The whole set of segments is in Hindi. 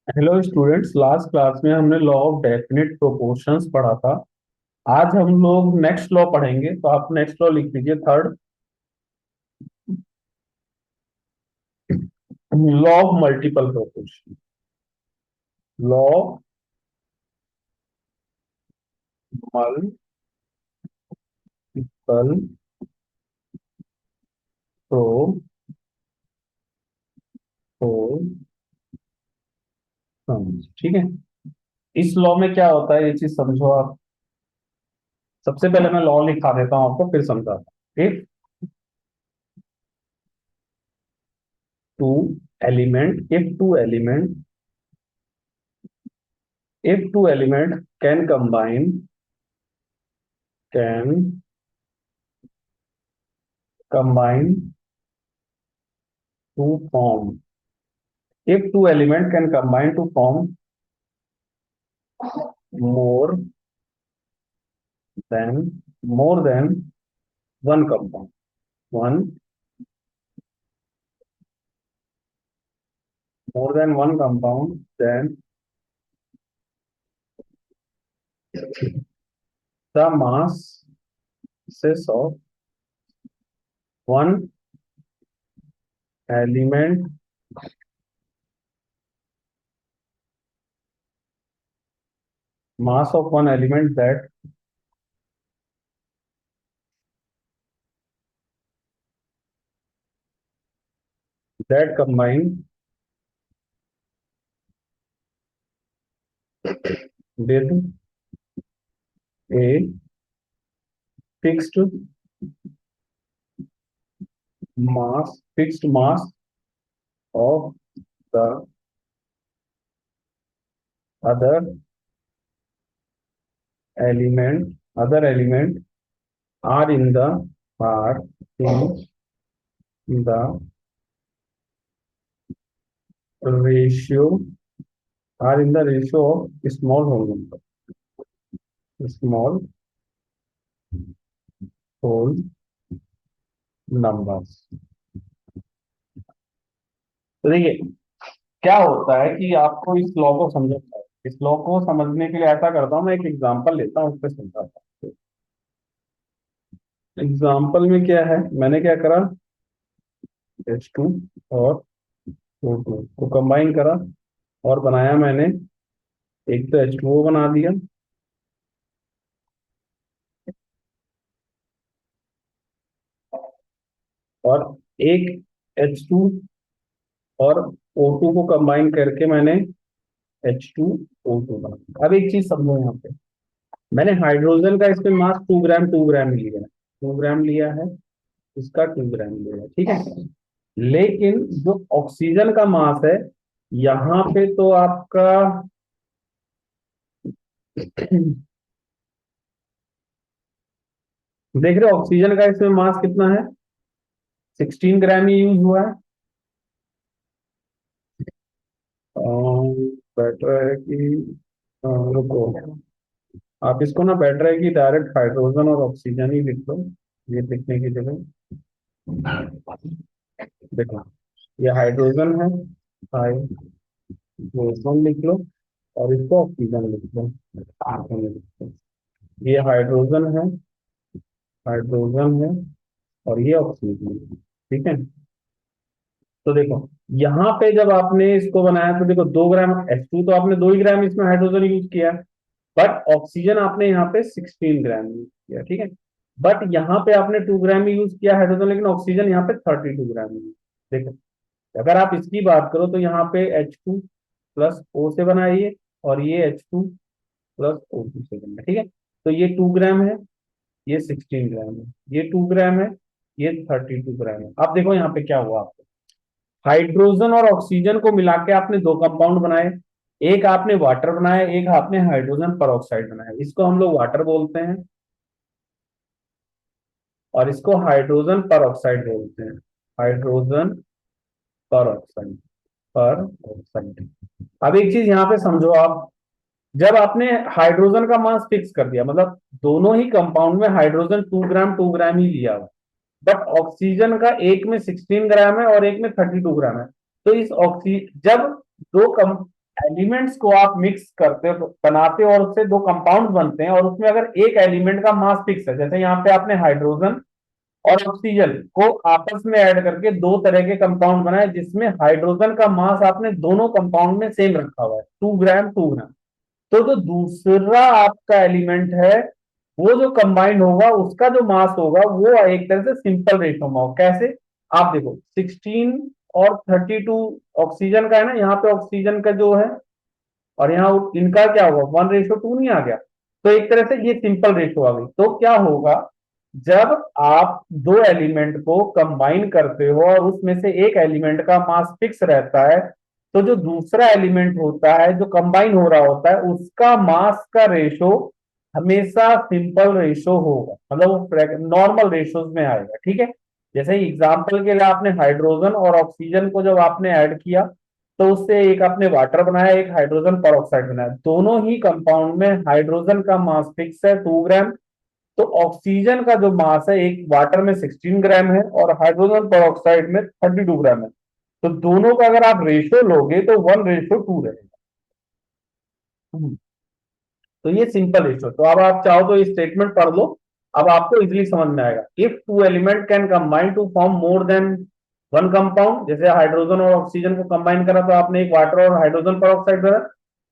हेलो स्टूडेंट्स, लास्ट क्लास में हमने लॉ ऑफ डेफिनेट प्रोपोर्शंस पढ़ा था। आज हम लोग नेक्स्ट लॉ पढ़ेंगे, तो आप नेक्स्ट लॉ लिख लीजिए। Third, law of multiple proportion. Law multiple proportions. ठीक है। इस लॉ में क्या होता है, ये चीज समझो आप। सबसे पहले मैं लॉ लिखा देता हूं आपको, फिर समझाता हूं। Two if two element can combine to form if two element can combine to form more more than one compound, one more than one compound, then the masses of one element mass of one element that combine with a fixed fixed mass of the other other element are in the ratio of small whole numbers। तो देखिए, क्या होता है कि आपको इस लॉ को समझना है। इस लॉ को समझने के लिए ऐसा करता हूं, मैं एक एग्जांपल लेता हूं, उस पर समझाता हूं। एग्जांपल में क्या है, मैंने क्या करा, H2 और O2 को कंबाइन करा और बनाया मैंने, एक तो H2O बना दिया और एक H2 और O2 को कंबाइन करके मैंने H2O2 बना दिया। अब एक चीज समझो, यहाँ पे मैंने हाइड्रोजन का इसमें मास 2 ग्राम लिया है, 2 ग्राम लिया है, इसका 2 ग्राम लिया है, ठीक है। लेकिन जो ऑक्सीजन का मास है, यहाँ पे तो आपका देख रहे हो ऑक्सीजन का इसमें मास कितना है, 16 ग्राम ही यूज हुआ है। बेटर है कि रुको, आप इसको ना, बेटर है कि डायरेक्ट हाइड्रोजन और ऑक्सीजन ही लिख लो, ये लिखने की जगह। देखो, ये हाइड्रोजन है, हाइड्रोजन लिख लो, और इसको ऑक्सीजन लिख लो, ये हाइड्रोजन है और ये ऑक्सीजन है, ठीक है। तो देखो, यहाँ पे जब आपने इसको बनाया तो देखो, 2 ग्राम H2, तो आपने 2 ही ग्राम इसमें हाइड्रोजन यूज किया, बट ऑक्सीजन आपने यहाँ पे 16 ग्राम यूज किया, ठीक है। बट यहाँ पे आपने 2 ग्राम ही यूज किया हाइड्रोजन, लेकिन ऑक्सीजन यहाँ पे 32 ग्राम यूज। देखो, अगर आप इसकी बात करो तो यहाँ पे H2 प्लस O से बना है ये, और ये H2 प्लस O2 से बना है, ठीक है। तो ये 2 ग्राम है, ये 16 ग्राम है, ये 2 ग्राम है, ये 32 ग्राम है। अब देखो यहाँ पे क्या हुआ, आपको हाइड्रोजन और ऑक्सीजन को मिला के आपने दो कंपाउंड बनाए। एक आपने वाटर बनाया, एक आपने हाइड्रोजन पर बनाया। इसको हम लोग वाटर बोलते हैं और इसको हाइड्रोजन पर बोलते हैं। हाइड्रोजन पर ऑक्साइड। अब एक चीज यहाँ पे समझो आप, जब आपने हाइड्रोजन का मास फिक्स कर दिया, मतलब दोनों ही कंपाउंड में हाइड्रोजन 2 ग्राम ही लिया हुआ, बट ऑक्सीजन का एक में 16 ग्राम है और एक में 32 ग्राम है। तो इस ऑक्सी जब दो एलिमेंट्स को आप मिक्स करते हो बनाते हो और उससे दो कंपाउंड बनते हैं, और उसमें अगर एक एलिमेंट का मास फिक्स है, जैसे यहाँ पे आपने हाइड्रोजन और ऑक्सीजन को आपस में ऐड करके दो तरह के कंपाउंड बनाए, जिसमें हाइड्रोजन का मास आपने दोनों कंपाउंड में सेम रखा हुआ है, 2 ग्राम 2 ग्राम। तो जो दूसरा आपका एलिमेंट है, वो जो कंबाइंड होगा उसका जो मास होगा वो एक तरह से सिंपल रेशो में होगा। कैसे? आप देखो 16 और 32 ऑक्सीजन का है ना, यहाँ पे ऑक्सीजन का जो है, और यहाँ इनका क्या होगा, 1:2 नहीं आ गया? तो एक तरह से ये सिंपल रेशो आ गई। तो क्या होगा, जब आप दो एलिमेंट को कंबाइन करते हो और उसमें से एक एलिमेंट का मास फिक्स रहता है, तो जो दूसरा एलिमेंट होता है जो कंबाइन हो रहा होता है उसका मास का रेशो हमेशा सिंपल रेशो होगा, मतलब वो नॉर्मल रेशोज में आएगा। ठीक है, जैसे एग्जांपल के लिए आपने हाइड्रोजन और ऑक्सीजन को जब आपने ऐड किया, तो उससे एक आपने वाटर बनाया, एक हाइड्रोजन पेरोक्साइड बनाया, दोनों ही कंपाउंड में हाइड्रोजन का मास फिक्स है 2 ग्राम। तो ऑक्सीजन का जो मास है एक वाटर में 16 ग्राम है और हाइड्रोजन पेरोक्साइड में 32 ग्राम है। तो दोनों का अगर आप रेशियो लोगे तो 1:2 रहेगा। हम्म, तो ये सिंपल रेशियो। तो अब आप चाहो तो ये स्टेटमेंट पढ़ लो, अब आपको इजीली समझ में आएगा। If two element can combine to form more than one compound, जैसे हाइड्रोजन और ऑक्सीजन को कंबाइन करा तो आपने एक वाटर और हाइड्रोजन पेरोक्साइड करा,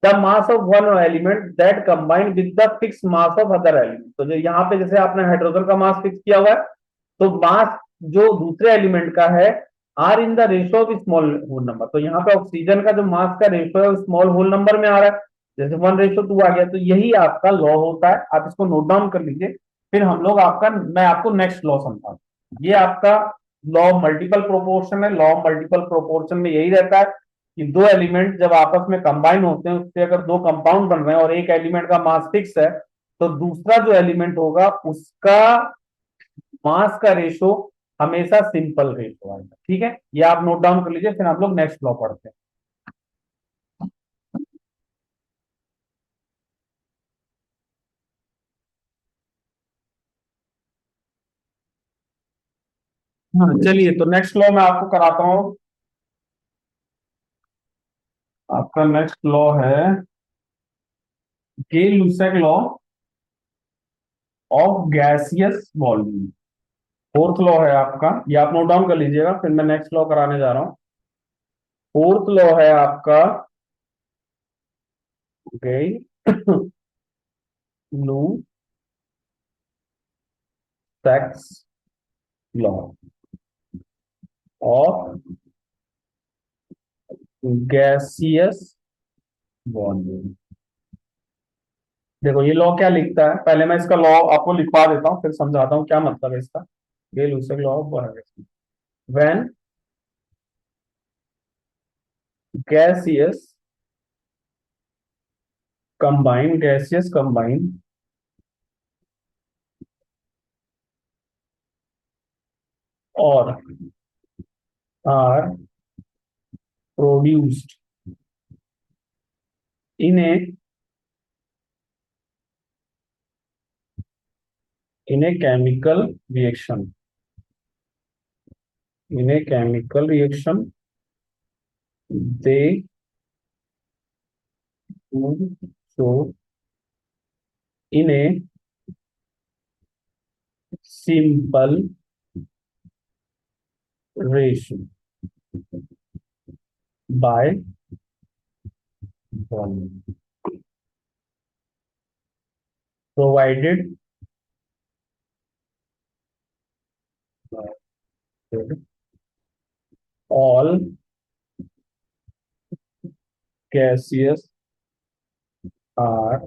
the mass of one element that combine with the fix mass of other element. तो जो यहाँ पे जैसे आपने हाइड्रोजन का मास फिक्स किया हुआ है, तो मास जो दूसरे एलिमेंट का है are in the ratio of small whole number. तो यहाँ पे ऑक्सीजन का जो मास का रेशियो है स्मॉल होल नंबर में आ रहा है, जैसे 1:2 आ गया। तो यही आपका लॉ होता है, आप इसको नोट डाउन कर लीजिए। फिर हम लोग आपका, मैं आपको नेक्स्ट लॉ समझाऊं। ये आपका लॉ मल्टीपल प्रोपोर्शन है। लॉ मल्टीपल प्रोपोर्शन में यही रहता है कि दो एलिमेंट जब आपस में कंबाइन होते हैं, उससे अगर दो कंपाउंड बन रहे हैं और एक एलिमेंट का मास फिक्स है, तो दूसरा जो एलिमेंट होगा उसका मास का रेशो हमेशा सिंपल रेशो आएगा। ठीक है, ये आप नोट डाउन कर लीजिए, फिर हम लोग नेक्स्ट लॉ पढ़ते हैं। हाँ चलिए, तो नेक्स्ट लॉ मैं आपको कराता हूँ। आपका नेक्स्ट लॉ है के Lussac law of gaseous volume. Fourth law है आपका, ये आप नोट डाउन कर लीजिएगा, फिर मैं नेक्स्ट लॉ कराने जा रहा हूँ। फोर्थ लॉ है आपका गई लुसेक्स लॉ ऑफ गैसियस वॉल्यूम। देखो ये लॉ क्या लिखता है, पहले मैं इसका लॉ आपको लिखवा देता हूँ, फिर समझाता हूँ क्या मतलब है इसका। ये Lussac law of when gaseous combine और are produced in a chemical reaction, in a chemical reaction they show in a simple ratio by volume provided all gases are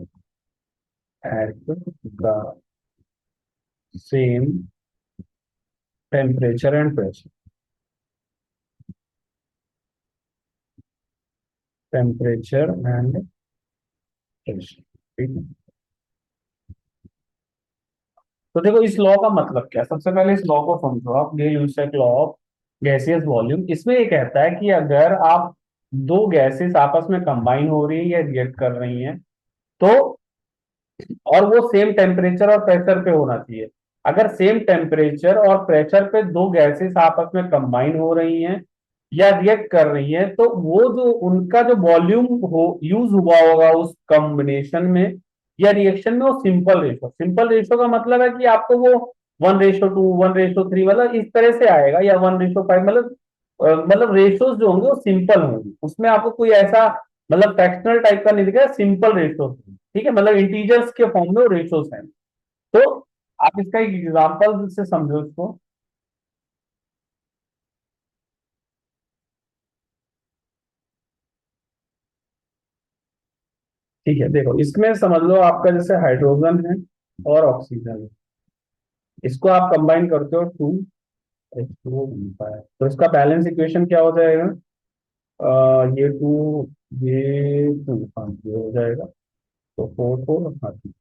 at the same temperature and pressure, temperature and pressure. ठीक है, तो देखो इस लॉ का मतलब क्या है, सबसे पहले इस लॉ को समझो आप। ये USAC law of gaseous volume, इसमें ये कहता है कि अगर आप दो गैसेस आपस में कंबाइन हो रही है या रिएक्ट कर रही हैं, तो और वो सेम टेम्परेचर और प्रेशर पे होना चाहिए। अगर सेम टेम्परेचर और प्रेशर पे दो गैसेस आपस में कंबाइन हो रही हैं, या रिएक्ट कर रही है, तो वो जो उनका जो वॉल्यूम हो यूज हुआ होगा उस कॉम्बिनेशन में या रिएक्शन में, वो सिंपल रेशो का मतलब है कि आपको वो 1:2, 1:3, मतलब इस तरह से आएगा, या 1:5, मतलब मतलब रेशोज जो होंगे वो सिंपल होंगे, उसमें आपको कोई ऐसा मतलब फ्रैक्शनल टाइप का नहीं दिखेगा, सिंपल रेशोज। ठीक है, मतलब इंटीजर्स के फॉर्म में वो रेशोज हैं। तो आप इसका एक एग्जाम्पल से समझो इसको। ठीक है, देखो इसमें समझ लो आपका जैसे हाइड्रोजन है और ऑक्सीजन है, इसको आप कंबाइन करते हो, 2H2O बनता है, तो इसका बैलेंस इक्वेशन क्या हो जाएगा? ये टू, ये टू, हाँ ये हो जाएगा, तो 4 4, हाँ ठीक।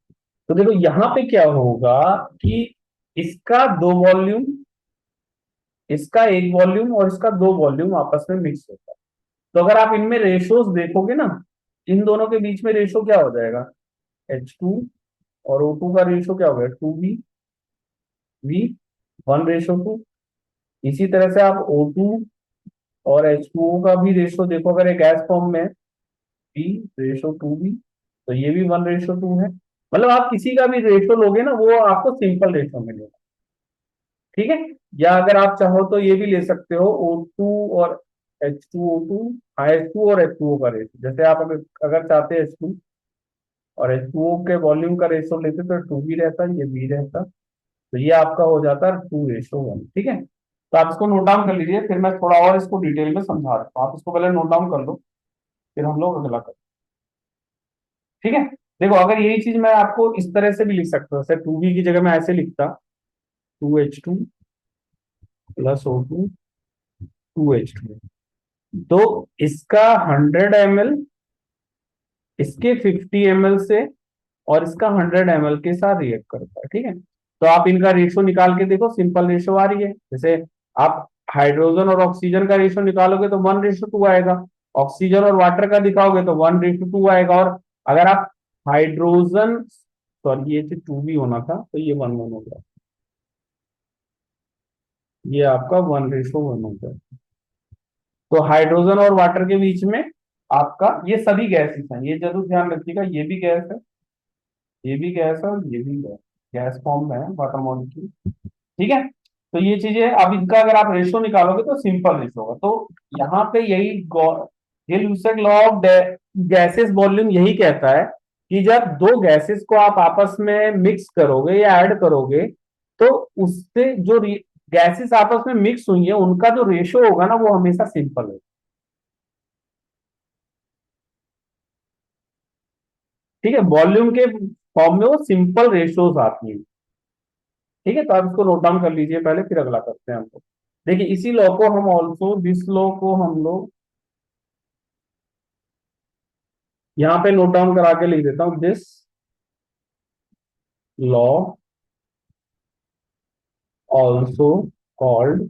तो देखो यहाँ पे क्या होगा कि इसका दो वॉल्यूम, इसका एक वॉल्यूम और इसका दो वॉल्यूम आपस में मिक्स होता है। तो अगर आप इनमें रेशोज देखोगे ना, इन दोनों के बीच में रेशो क्या हो जाएगा? H2 और O2 का रेशो क्या हो गया? 2V 1:2। इसी तरह से आप O2 और H2O का भी रेशो देखो, अगर एक गैस फॉर्म में, P:2V, तो ये भी 1:2 है। मतलब आप किसी का भी रेशो लोगे ना, वो आपको सिंपल रेशो मिलेगा। ठीक है, या अगर आप चाहो तो ये भी ले सकते हो, O2 और H2O2, हाँ H2 और H2O का रेशो, जैसे आप अगर अगर चाहते हैं H2 और H2O के वॉल्यूम का रेशो लेते तो 2V रहता, ये V रहता, तो ये आपका हो जाता है 2:1। ठीक है, तो आप इसको नोट डाउन कर लीजिए, फिर मैं थोड़ा और इसको डिटेल में समझा रहा हूँ, आप इसको पहले नोट डाउन कर लो, फिर हम लोग अगला कर। ठीक है, देखो अगर यही चीज मैं आपको इस तरह से भी लिख सकता हूँ, जैसे 2V की जगह मैं ऐसे लिखता, 2H2 + O2, 2H2, तो इसका 100 ml इसके 50 ml से और इसका 100 ml के साथ रिएक्ट करता है। ठीक है, तो आप इनका रेशो निकाल के देखो, सिंपल रेशो आ रही है, जैसे आप हाइड्रोजन और ऑक्सीजन का रेशो निकालोगे तो 1:2 आएगा, ऑक्सीजन और वाटर का दिखाओगे तो 1:2 आएगा, और अगर आप हाइड्रोजन, सॉरी ये 2 भी होना था, तो ये 1:1 हो गया, ये आपका 1:1 हो गया। तो हाइड्रोजन और वाटर के बीच में आपका ये सभी गैसेस हैं, ये जरूर ध्यान रखिएगा, ये भी गैस है, ये भी गैस है, और ये भी गैस, गैस फॉर्म में है वाटर मॉलिक्यूल। ठीक है, तो ये चीजें, अब इनका अगर आप रेशो निकालोगे तो सिंपल रेशो होगा। तो यहाँ पे यही ये Lucent law of gases volume यही कहता है कि जब दो गैसेस को आप आपस में मिक्स करोगे या ऐड करोगे, तो उससे जो गैसेस आपस में मिक्स हुई है उनका जो रेशो होगा ना, वो हमेशा सिंपल होगा। ठीक है, वॉल्यूम के फॉर्म में वो सिंपल रेशोज आती हैं। ठीक है, तो आप इसको नोट डाउन कर लीजिए पहले, फिर अगला करते हैं हम लोग। देखिए इसी लॉ को हम ऑल्सो, दिस लॉ को हम लोग यहाँ पे नोट डाउन करा के लिख देता हूं, this law also called,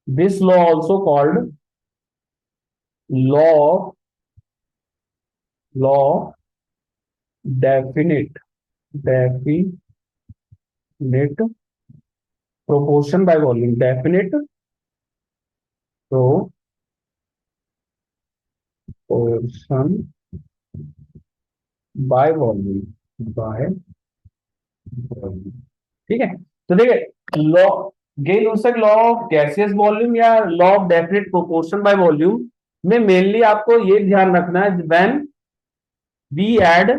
this law also called law law definite definite proportion by volume, definite proportion by volume, by volume. ठीक है, तो देखिए लॉ, गेन यूलर लॉ ऑफ गैसियस वॉल्यूम या law of definite proportion by volume में मेनली आपको ये ध्यान रखना है, when we add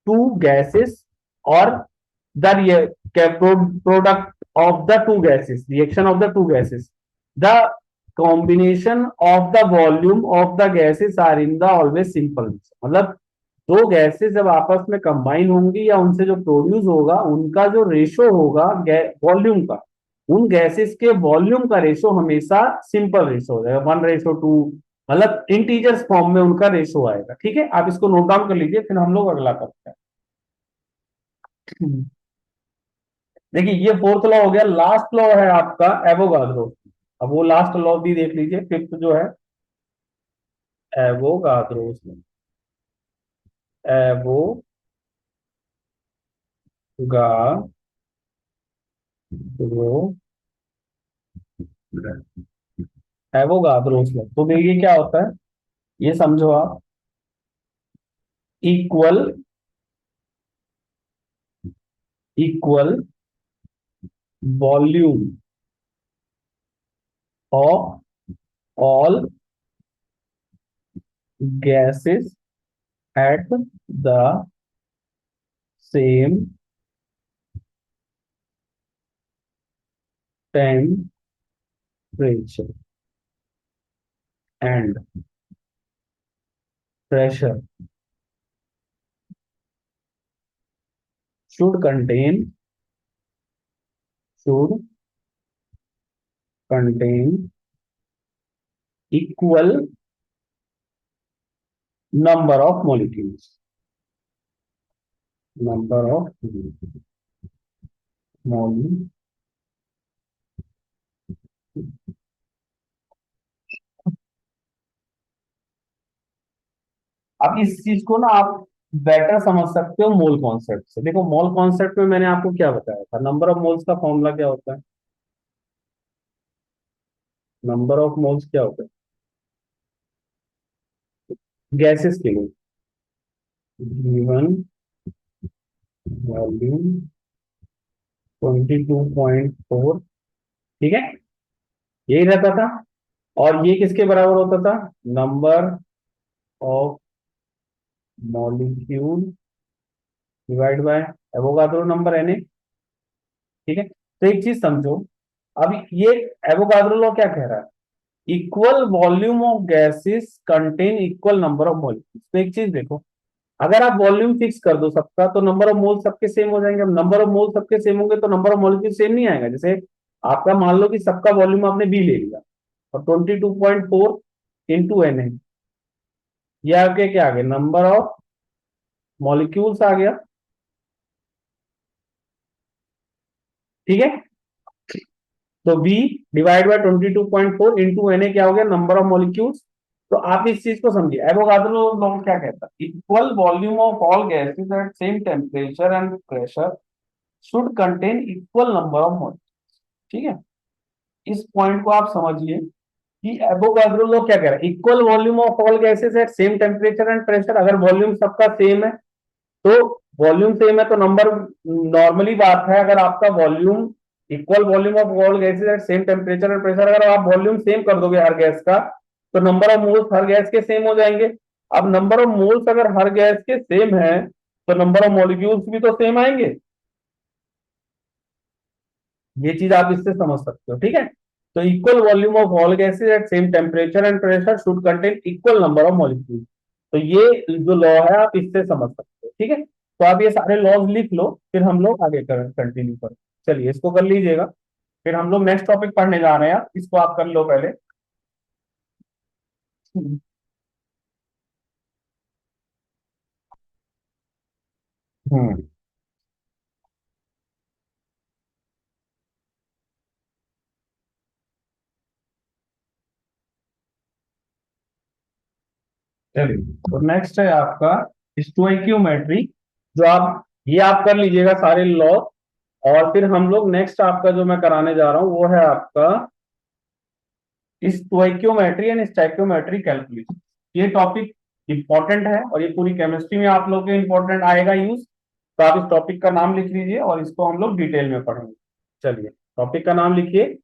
two gases और the product of the two gases, reaction of the two gases, the combination of the volume of the gases are in the always simple. मतलब दो गैसेस जब आपस में कंबाइन होंगी या उनसे जो प्रोड्यूस होगा उनका जो रेशो होगा वॉल्यूम का, उन गैसेस के वॉल्यूम का रेशो हमेशा सिंपल रेशो हो जाएगा, 1:2, मतलब इंटीजर्स फॉर्म में उनका रेशो आएगा। ठीक है, आप इसको नोट डाउन कर लीजिए, फिर हम लोग अगला करते हैं। देखिए ये फोर्थ लॉ हो गया, लास्ट लॉ है आपका एवोगाड्रो। अब वो लास्ट लॉ भी देख लीजिए, फिफ्थ जो है एवोगाड्रोस, एवोगाड्रो एवोगाद्रोस लॉ। तो देखिए क्या होता है, ये समझो आप, equal equal volume of all gases at the same temperature and pressure should contain should contain equal number of molecules. अब इस चीज को ना आप बेटर समझ सकते हो मोल कॉन्सेप्ट से। देखो मोल कॉन्सेप्ट में मैंने आपको क्या बताया था, नंबर ऑफ मोल्स का फॉर्मूला क्या होता है, नंबर ऑफ मोल्स क्या होता है गैसेस के लिए, गिवन वॉल्यूम 22.4, ठीक है, यही रहता था। और ये किसके बराबर होता था, number of molecule divide by Avogadro number N A, ठीक है। तो एक चीज समझो, अब ये एवोगाद्रो लॉ क्या कह रहा है, equal volume of gases contain equal number of molecules. तो एक चीज देखो, अगर आप वॉल्यूम फिक्स कर दो सबका तो नंबर ऑफ मोल सबके सेम हो जाएंगे। अब नंबर ऑफ मोल सबके सेम होंगे तो नंबर ऑफ मॉलिक्यूल सेम नहीं आएगा। जैसे आपका मान लो कि सबका वॉल्यूम आपने बी ले लिया और 22.4 इंटू एन है, ये आगे क्या आ गया, नंबर ऑफ मॉलिक्यूल्स आ गया, ठीक है। तो B divide by 22.4 into N A क्या हो गया, नंबर ऑफ मॉलिक्यूल्स। तो आप इस चीज को समझिए, एवोगाद्रो लॉ क्या कहता है, equal volume of all gases at same temperature and pressure should contain equal number of molecules, ठीक है। इस पॉइंट को आप समझिए कि एवोगाद्रो लॉ क्या कह रहा है, equal volume of all gases at same temperature and pressure. अगर वॉल्यूम सबका सेम है तो वॉल्यूम सेम है तो नंबर, नॉर्मली बात है, अगर आपका volume equal volume of all gases at same temperature and pressure, अगर आप वॉल्यूम सेम कर दोगे हर गैस का तो number of moles her gas के सेम हो जाएंगे। अब नंबर ऑफ मोल्स अगर हर गैस के सेम है तो नंबर ऑफ मॉलिक्यूल्स भी तो सेम आएंगे। ये चीज आप इससे समझ सकते हो, ठीक है। तो equal volume of all gases at same temperature and pressure should contain equal number of molecule. तो ये जो लॉ है आप इससे समझ सकते हो, ठीक है। तो आप ये सारे लॉज लिख लो, फिर हम लोग आगे कंटिन्यू करें। चलिए इसको कर लीजिएगा, फिर हम लोग नेक्स्ट टॉपिक पढ़ने जा रहे हैं, इसको आप कर लो पहले। हम्म। चलिए तो नेक्स्ट है आपका स्टोइकियोमेट्री, जो आप ये आप कर लीजिएगा सारे लॉ। और फिर हम लोग नेक्स्ट आपका जो मैं कराने जा रहा हूं वो है आपका स्टोइकियोमेट्री एंड स्टैकियोमेट्री कैलकुलेशन। ये टॉपिक इंपॉर्टेंट है और ये पूरी केमिस्ट्री में आप लोग के इंपॉर्टेंट आएगा यूज। तो आप इस टॉपिक का नाम लिख लीजिए और इसको हम लोग डिटेल में पढ़ेंगे। चलिए टॉपिक का नाम लिखिए,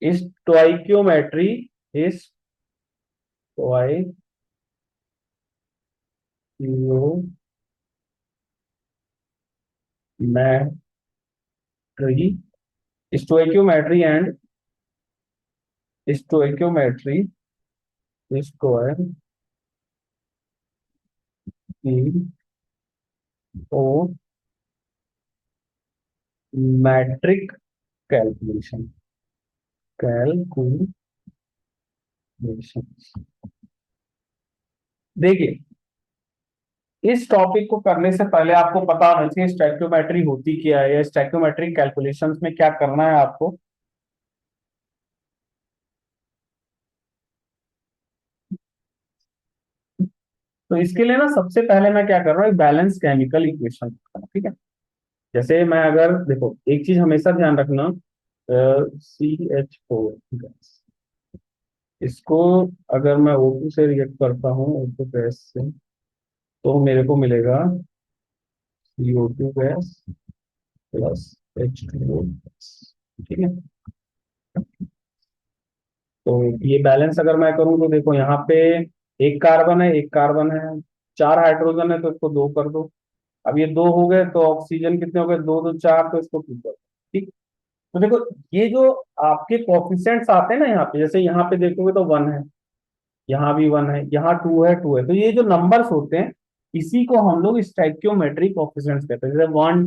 stoichiometry, stoichiometry stoichiometry and stoichiometry square की ओ मैट्रिक कैलकुलेशन कैलकुलेशन देखिए, इस टॉपिक को करने से पहले आपको पता होना चाहिए स्टैक्योमेट्री होती क्या है या स्टैक्योमेट्रिक कैलकुलेशंस में क्या करना है आपको। तो इसके लिए ना सबसे पहले मैं क्या कर रहा हूँ, एक बैलेंस केमिकल इक्वेशन, ठीक है। जैसे मैं अगर देखो, एक चीज हमेशा ध्यान रखना CH4 गैस। इसको अगर मैं O2 से रिएक्ट करता हूँ, O2 गैस से, तो मेरे को मिलेगा CO2 gas plus H2O gas. ठीक है। तो ये बैलेंस अगर मैं करूँ तो देखो यहाँ पे एक कार्बन है, एक कार्बन है, चार हाइड्रोजन है, तो इसको दो कर दो। अब ये दो हो गए तो ऑक्सीजन कितने हो गए, दो दो चार, तो इसको टू कर दो। ठीक। तो देखो ये जो आपके कोफिशिएंट्स आते हैं ना यहाँ पे, जैसे यहाँ पे देखोगे तो वन है, यहाँ भी वन है, यहाँ टू है, टू है, तो ये जो नंबर्स होते हैं इसी को हम लोग स्टैइक्योमेट्रिक कोफिशिएंट्स कहते हैं। जैसे one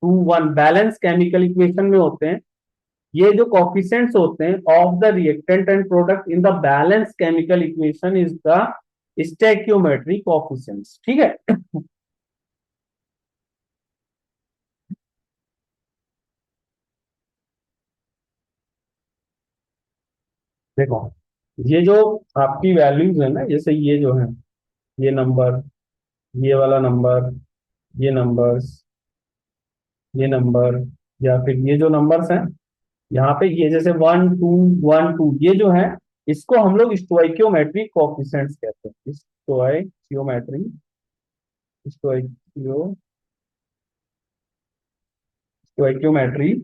two one balance chemical equation में होते हैं, ये जो कोफिशिएंट्स होते हैं of the reactant and product in the balance chemical equation is the stoichiometric coefficients. ठीक है। देखो ये जो आपकी वैल्यूज है ना, जैसे ये जो है, ये नंबर, ये वाला नंबर, ये नंबर्स, ये नंबर, या फिर ये जो नंबर्स हैं यहाँ पे, ये जैसे वन टू ये जो है, इसको हम लोग स्टोइकियोमेट्रिक कोफिशिएंट्स कहते हैं। Stoichiometry, stoichio stoichiometry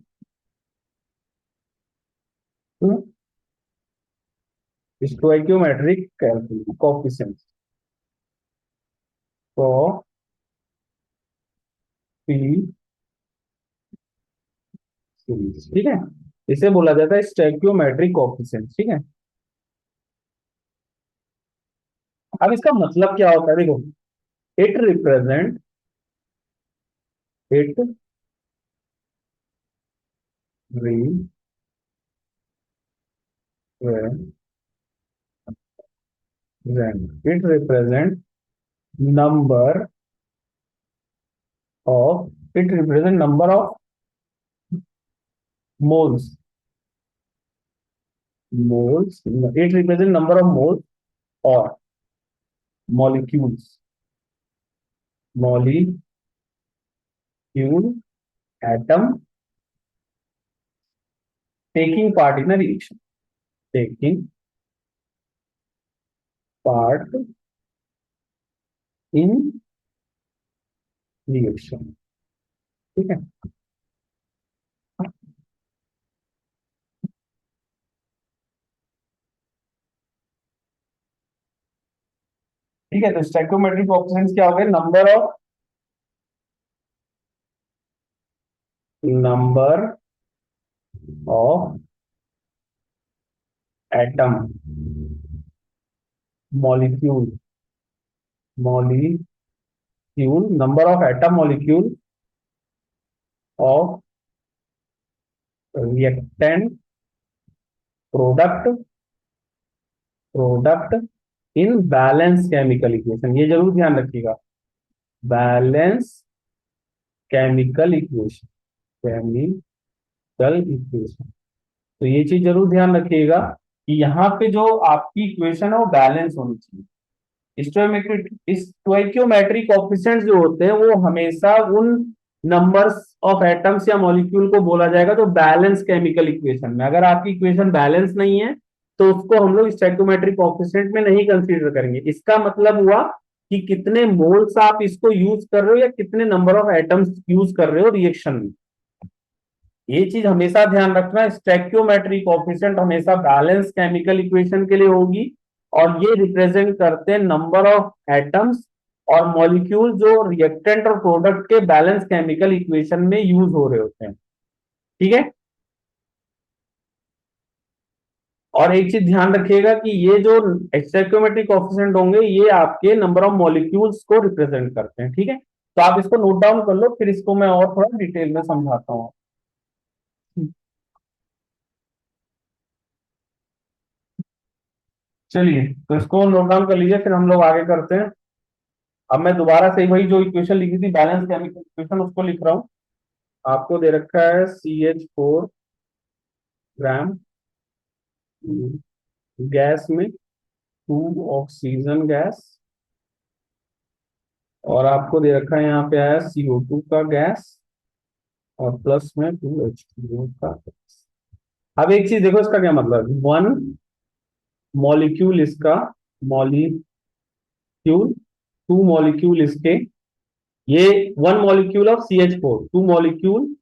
stoichiometric coefficients coefficients. ठीक है। इसे बोला जाता है स्टोइकियोमेट्रिक कोफिशिएंट्स। ठीक है। अब इसका मतलब क्या होता है, देखो, it represent it it represent number it represent number of moles it represent number of moles or molecules molecule atom taking part in a reaction, taking part in reaction। ठीक है। ठीक है, तो स्टैइक्योमेट्रिक कोएफिशिएंट्स क्या हो गए, number of atom, molecule molecule number of atom molecule of reactant product product in balance chemical equation. ये जरूर ध्यान रखिएगा, balance chemical equation, chemical equation. तो ये चीज जरूर ध्यान रखिएगा कि यहाँ पे जो आपकी इक्वेशन है वो बैलेंस होनी चाहिए। स्टोइकियोमेट्रिक कोएफिशिएंट्स जो होते हैं वो हमेशा उन नंबर्स ऑफ एटम्स या मॉलिक्यूल को बोला जाएगा तो बैलेंस केमिकल इक्वेशन में। अगर आपकी इक्वेशन बैलेंस नहीं है तो उसको हम लोग स्टोइकियोमेट्रिक कोएफिशिएंट में नहीं कंसीडर करेंगे। इसका मतलब हुआ कि कितने मोल्स आप इसको यूज कर रहे हो या कितने नंबर ऑफ एटम्स यूज कर रहे हो रिएक्शन में। ये चीज हमेशा ध्यान रखना, स्टोइकियोमेट्रिक कोएफिशिएंट हमेशा बैलेंस केमिकल इक्वेशन के लिए होगी और ये रिप्रेजेंट करते हैं नंबर ऑफ एटम्स और मॉलिक्यूल जो रिएक्टेंट और प्रोडक्ट के बैलेंस केमिकल इक्वेशन में यूज हो रहे होते हैं। ठीक है। और एक चीज ध्यान रखिएगा कि ये जो स्टोइकियोमेट्रिक कोएफिशिएंट होंगे ये आपके नंबर ऑफ मॉलिक्यूल्स को रिप्रेजेंट करते हैं। ठीक है। तो आप इसको नोट डाउन कर लो, फिर इसको मैं और थोड़ा डिटेल में समझाता हूँ। चलिए, तो इसको नोट डाउन कर लीजिए, फिर हम लोग आगे करते हैं। अब मैं दोबारा से वही जो इक्वेशन लिखी थी बैलेंस केमिकल इक्वेशन उसको लिख रहा हूँ। आपको दे रखा है CH4 ग्राम गैस में टू ऑक्सीजन गैस, और आपको दे रखा है यहाँ पे आया CO2 का गैस और प्लस में टू H2O का गैस। अब एक चीज देखो, इसका क्या मतलब, वन मॉलिक्यूल इसका, मॉलिक्यूल, टू मॉलिक्यूल इसके, ये one molecule of CH4, two molecule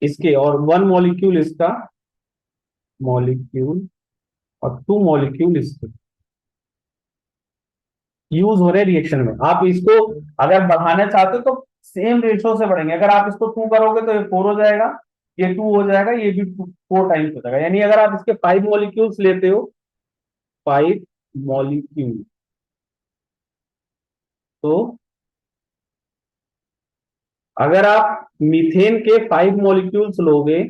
इसके और वन मॉलिक्यूल इसका, मॉलिक्यूल, और टू मॉलिक्यूल इसके यूज हो रहे रिएक्शन में। आप इसको अगर बढ़ाना चाहते हो तो सेम रेशो से बढ़ेंगे। अगर आप इसको टू करोगे तो ये फोर हो जाएगा, ये टू हो जाएगा, ये भी फोर टाइम्स हो जाएगा। यानी अगर आप इसके फाइव मॉलिक्यूल्स लेते हो, फाइव मॉलिक्यूल, तो अगर आप मीथेन के फाइव मॉलिक्यूल्स लोगे,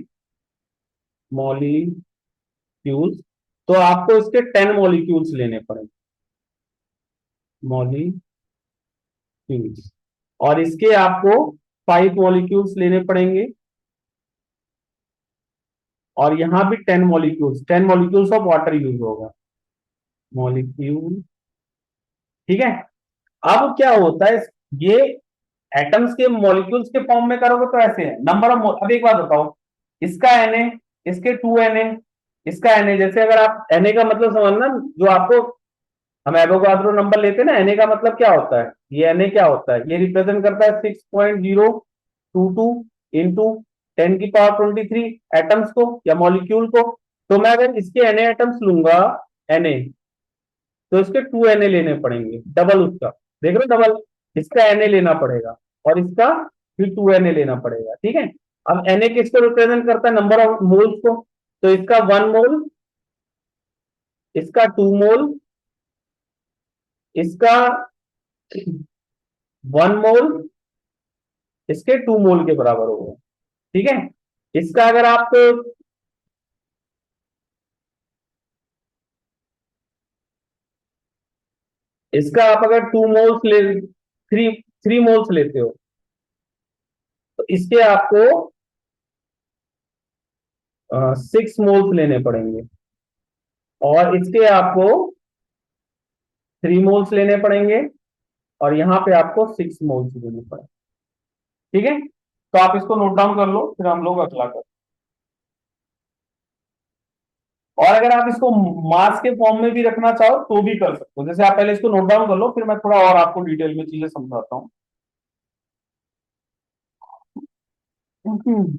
मॉलिक्यूल्स, तो आपको इसके 10 मॉलिक्यूल्स लेने पड़ेंगे, मॉलिक्यूल्स, और इसके आपको फाइव मॉलिक्यूल्स लेने पड़ेंगे, और यहां भी 10 molecules, 10 molecules of water use होगा, मॉलिक्यूल। ठीक है। अब क्या होता है, ये एटम्स के मॉलिक्यूल्स के फॉर्म में करोगे तो ऐसे है नंबर ऑफ। अब एक बात बताओ, इसका Na, इसके 2Na, इसका Na, जैसे अगर आप Na का मतलब समझना, जो आपको हम एवोगाड्रो नंबर लेते हैं ना, Na का मतलब क्या होता है, ये Na क्या होता है, ये रिप्रेजेंट करता है 6.022 इंटू 10⁻23 एटम्स को या मॉलिक्यूल को। तो मैं अगर इसके Na एटम्स लूंगा, Na, तो इसके 2Na लेने पड़ेंगे, डबल उसका, देख रहे हो, डबल इसका Na लेना पड़ेगा, और इसका फिर 2Na लेना पड़ेगा। ठीक है। अब Na किसको रिप्रेजेंट करता है, नंबर ऑफ मोल्स को, तो इसका 1 मोल, इसका 2 मोल, इसका 1 मोल, इसके 2 मोल के बराबर होगा। ठीक है। इसका अगर आप, इसका आप अगर 2 मोल्स ले, थ्री थ्री मोल्स लेते हो, तो इसके आपको 6 मोल्स लेने पड़ेंगे, और इसके आपको 3 मोल्स लेने पड़ेंगे, और यहां पे आपको 6 मोल्स लेने पड़ेंगे। ठीक है। तो आप इसको नोट डाउन कर लो, फिर हम लोग अगला कर। और अगर आप इसको मास के फॉर्म में भी रखना चाहो तो भी कर सकते हो। जैसे आप पहले इसको नोट डाउन कर लो, फिर मैं थोड़ा और आपको डिटेल में चीजें समझाता हूँ। हम्म।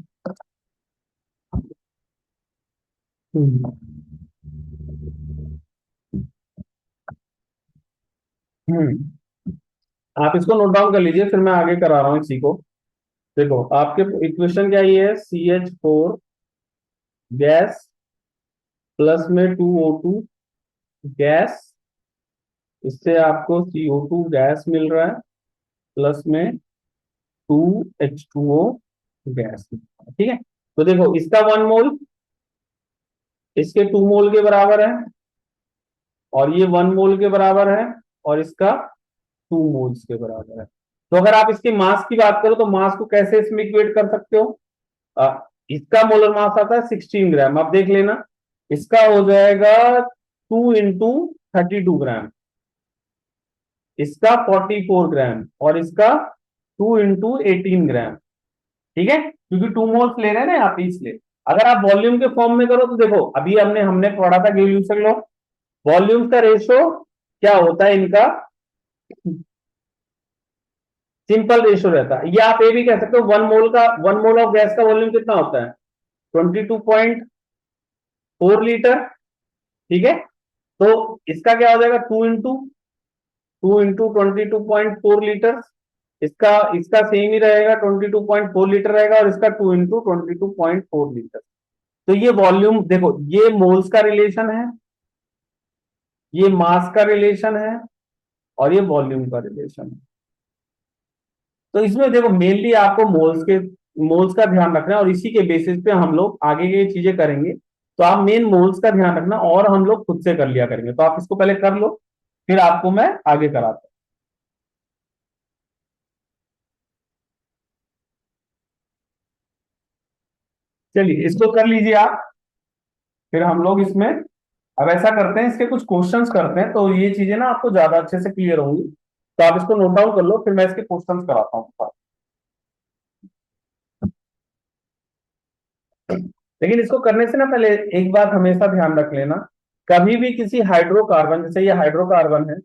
हम्म। आप इसको नोट डाउन कर लीजिए, फिर मैं आगे करा रहा हूँ इसी को। देखो आपके इक्वेशन क्या ये है, CH4 गैस प्लस में 2O2 गैस, इससे आपको CO2 गैस मिल रहा है, प्लस में 2H2O गैस। ठीक है। तो देखो इसका 1 मोल इसके 2 मोल के बराबर है, और ये 1 मोल के बराबर है, और इसका 2 मोल्स के बराबर है। तो अगर आप इसके मास की बात करो, तो मास को कैसे इसमें इक्वेट कर सकते हो, इसका मोलर मास आता है 16 ग्राम, आप देख लेना, इसका हो जाएगा 2 × 32 ग्राम, इसका 44 ग्राम, और इसका 2 × 18 ग्राम। ठीक है, क्योंकि 2 मोल्स ले रहे हैं ना यहाँ पे, इसलिए। अगर आप वॉल्यूम के फॉर्म में करो तो देखो, अभी हमने हमने पढ़ा था ग्रेजुएशन लो, वॉल्यूम का रेशो क्या होता है इनका, सिंपल रेशो रहता है। ये आप ये भी कह सकते हो, 1 मोल ऑफ गैस का वॉल्यूम कितना होता है, 22.4 लीटर। ठीक है। तो इसका क्या हो जाएगा, 2 × 22.4 लीटर, इसका इसका सेम ही रहेगा, 22.4 लीटर रहेगा, और इसका 2 × 22.4 लीटर। तो ये वॉल्यूम देखो, ये मोल्स का रिलेशन है, ये मास का रिलेशन है, और ये वॉल्यूम का रिलेशन है। तो इसमें देखो मेनली आपको मोल्स का ध्यान रखना है, और इसी के बेसिस पे हम लोग आगे की चीजें करेंगे। तो आप मेन मोल्स का ध्यान रखना, और हम लोग खुद से कर लिया करेंगे। तो आप इसको पहले कर लो, फिर आपको मैं आगे कराता हूं। चलिए इसको कर लीजिए आप, फिर हम लोग इसमें अब ऐसा करते हैं, इसके कुछ क्वेश्चंस करते हैं, तो ये चीजें ना आपको ज्यादा अच्छे से क्लियर होंगी। तो आप इसको नोट डाउन कर लो, फिर मैं इसके क्वेश्चंस कराता हूँ। लेकिन इसको करने से ना पहले एक बात हमेशा ध्यान रख लेना, कभी भी किसी हाइड्रोकार्बन, जैसे ये हाइड्रोकार्बन है,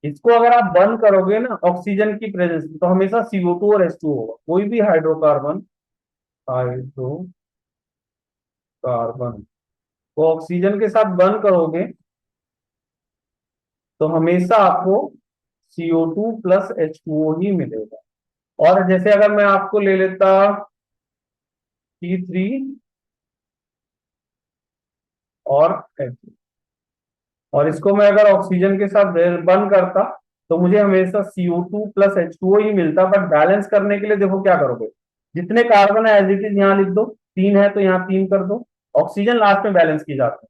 इसको अगर आप बर्न करोगे ना ऑक्सीजन की प्रेजेंस में, तो हमेशा CO2 और H2 होगा। कोई भी हाइड्रोकार्बन, हाइड्रोकार्बन को ऑक्सीजन के साथ बर्न करोगे तो हमेशा आपको CO2 प्लस H2O ही मिलेगा। और जैसे अगर मैं आपको ले लेता C3 और H, और इसको मैं अगर ऑक्सीजन के साथ बर्न करता तो मुझे हमेशा CO2 प्लस H2O ही मिलता। बट बैलेंस करने के लिए देखो क्या करोगे, जितने कार्बन है एज इट इज यहाँ लिख दो, 3 है तो यहाँ 3 कर दो, ऑक्सीजन लास्ट में बैलेंस की जाती है,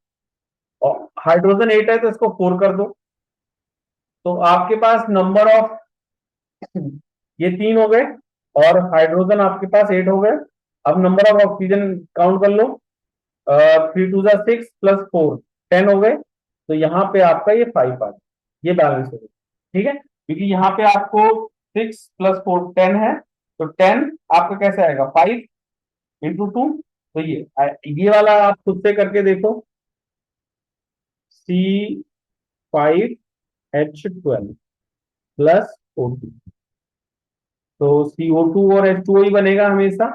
और हाइड्रोजन 8 है तो इसको 4 कर दो, तो आपके पास नंबर ऑफ ये 3 हो गए और हाइड्रोजन आपके पास 8 हो गए। अब नंबर ऑफ ऑक्सीजन काउंट कर लो, 3 2 6 प्लस 4 10 हो गए, तो यहाँ पे आपका ये 5 आ गया, ये बैलेंस हो गया। ठीक है, क्योंकि यहाँ पे आपको 6 + 4 10 है, तो 10 आपका कैसे आएगा, 5 × 2, तो ये वाला आप खुद से करके देखो, C5H12 प्लस O2, तो CO2 और H2O ही बनेगा हमेशा,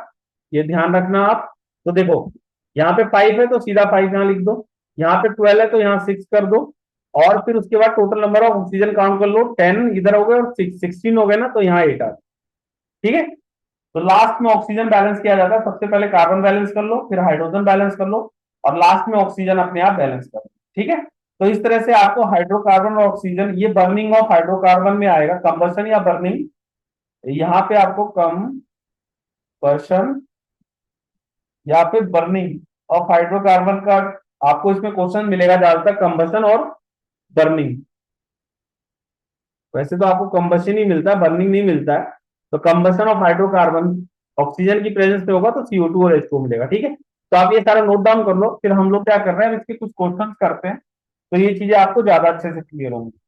ये ध्यान रखना आप। तो देखो यहाँ पे 5 है तो सीधा 5 यहाँ लिख दो, यहाँ पे 12 है तो यहाँ 6 कर दो, और फिर उसके बाद total number of oxygen count कर लो, 10 इधर हो गए और 16 हो गए ना, तो यहाँ 8 आ गए। ठीक है, तो लास्ट में ऑक्सीजन बैलेंस किया जाता है, सबसे पहले कार्बन बैलेंस कर लो, फिर हाइड्रोजन बैलेंस कर लो, और लास्ट में ऑक्सीजन अपने आप बैलेंस कर लो। ठीक है, तो इस तरह से आपको हाइड्रोकार्बन और ऑक्सीजन, ये बर्निंग ऑफ हाइड्रोकार्बन में आएगा, कंबशन या बर्निंग, यहाँ पे आपको कंबशन या फिर बर्निंग ऑफ हाइड्रोकार्बन का आपको इसमें क्वेश्चन मिलेगा ज्यादातर, कंबशन और बर्निंग। वैसे तो आपको कंबशन ही मिलता है, बर्निंग नहीं मिलता है, तो कंबशन ऑफ हाइड्रोकार्बन ऑक्सीजन की प्रेजेंस में होगा तो CO2 और H2O मिलेगा। ठीक है, तो आप ये सारा नोट डाउन कर लो, फिर हम लोग क्या कर रहे हैं, इसके कुछ क्वेश्चंस करते हैं, तो ये चीजें आपको ज्यादा अच्छे से क्लियर होंगी।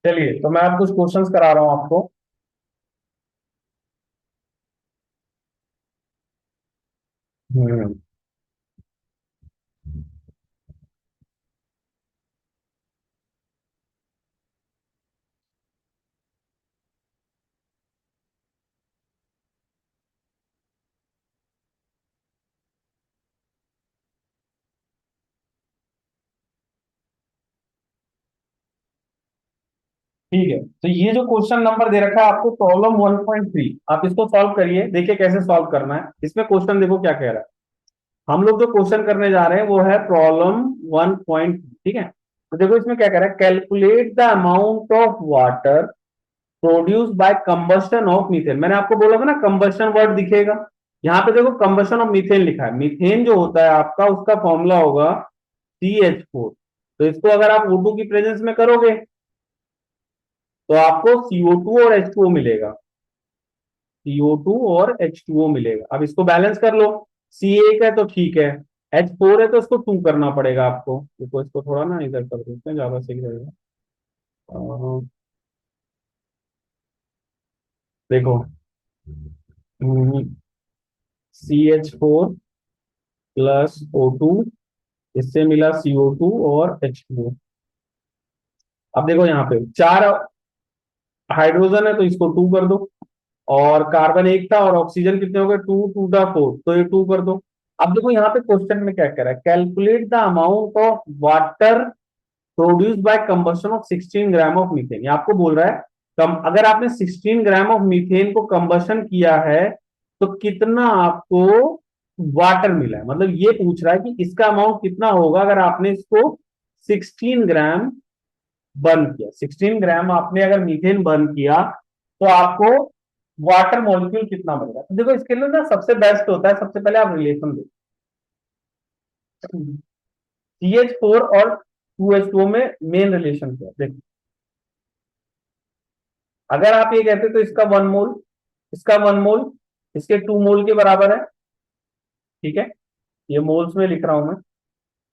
चलिए, तो मैं आप कुछ क्वेश्चंस करा रहा हूं आपको। हम्म ठीक है, तो ये जो क्वेश्चन नंबर दे रखा है आपको, प्रॉब्लम 1.3, आप इसको सॉल्व करिए, देखिए कैसे सॉल्व करना है। इसमें क्वेश्चन देखो क्या कह रहा है, हम लोग जो क्वेश्चन करने जा रहे हैं वो है प्रॉब्लम 1. ठीक है, तो देखो इसमें क्या कह रहा है, calculate the amount of water produce by combustion of methane. मैंने आपको बोला था ना कंबशन वर्ड दिखेगा, यहाँ पे देखो कंबशन ऑफ मीथेन लिखा है, मीथेन जो होता है आपका उसका फॉर्मूला होगा CH4, तो इसको अगर आप O2 की प्रेजेंस में करोगे तो आपको CO2 और H2O मिलेगा, CO2 और H2O मिलेगा। अब इसको बैलेंस कर लो, C1 है तो ठीक है, H4 है तो इसको 2 करना पड़ेगा आपको। देखो इसको थोड़ा ना इधर कर देते हैं, ज्यादा सही रहेगा। देखो, CH4 प्लस O2, इससे मिला CO2 और H2O। अब देखो यहाँ पे 4 हाइड्रोजन है तो इसको 2 कर दो, और कार्बन एक था और ऑक्सीजन कितने हो गए, 2 2 4, तो ये 2 कर दो। अब देखो यहाँ पे क्वेश्चन में क्या कह रहा है, calculate the amount of water produce by combustion of 16 gram of methane. ये आपको बोल रहा है कम, अगर आपने 16 ग्राम ऑफ मीथेन को कंबशन किया है तो कितना आपको वाटर मिला है, मतलब ये पूछ रहा है कि इसका अमाउंट कितना होगा अगर आपने इसको 16 ग्राम बर्न किया, 16 ग्राम आपने अगर मीथेन बर्न किया तो आपको वाटर मॉलिक्यूल कितना बनेगा। तो देखो इसके लिए ना सबसे बेस्ट होता है, सबसे पहले आप रिलेशन देखो, CH4 और 2H2O में मेन रिलेशन क्या है देखो, अगर आप ये कहते तो इसका 1 मोल, इसका 1 मोल इसके 2 मोल के बराबर है। ठीक है, ये मोल्स में लिख रहा हूं मैं,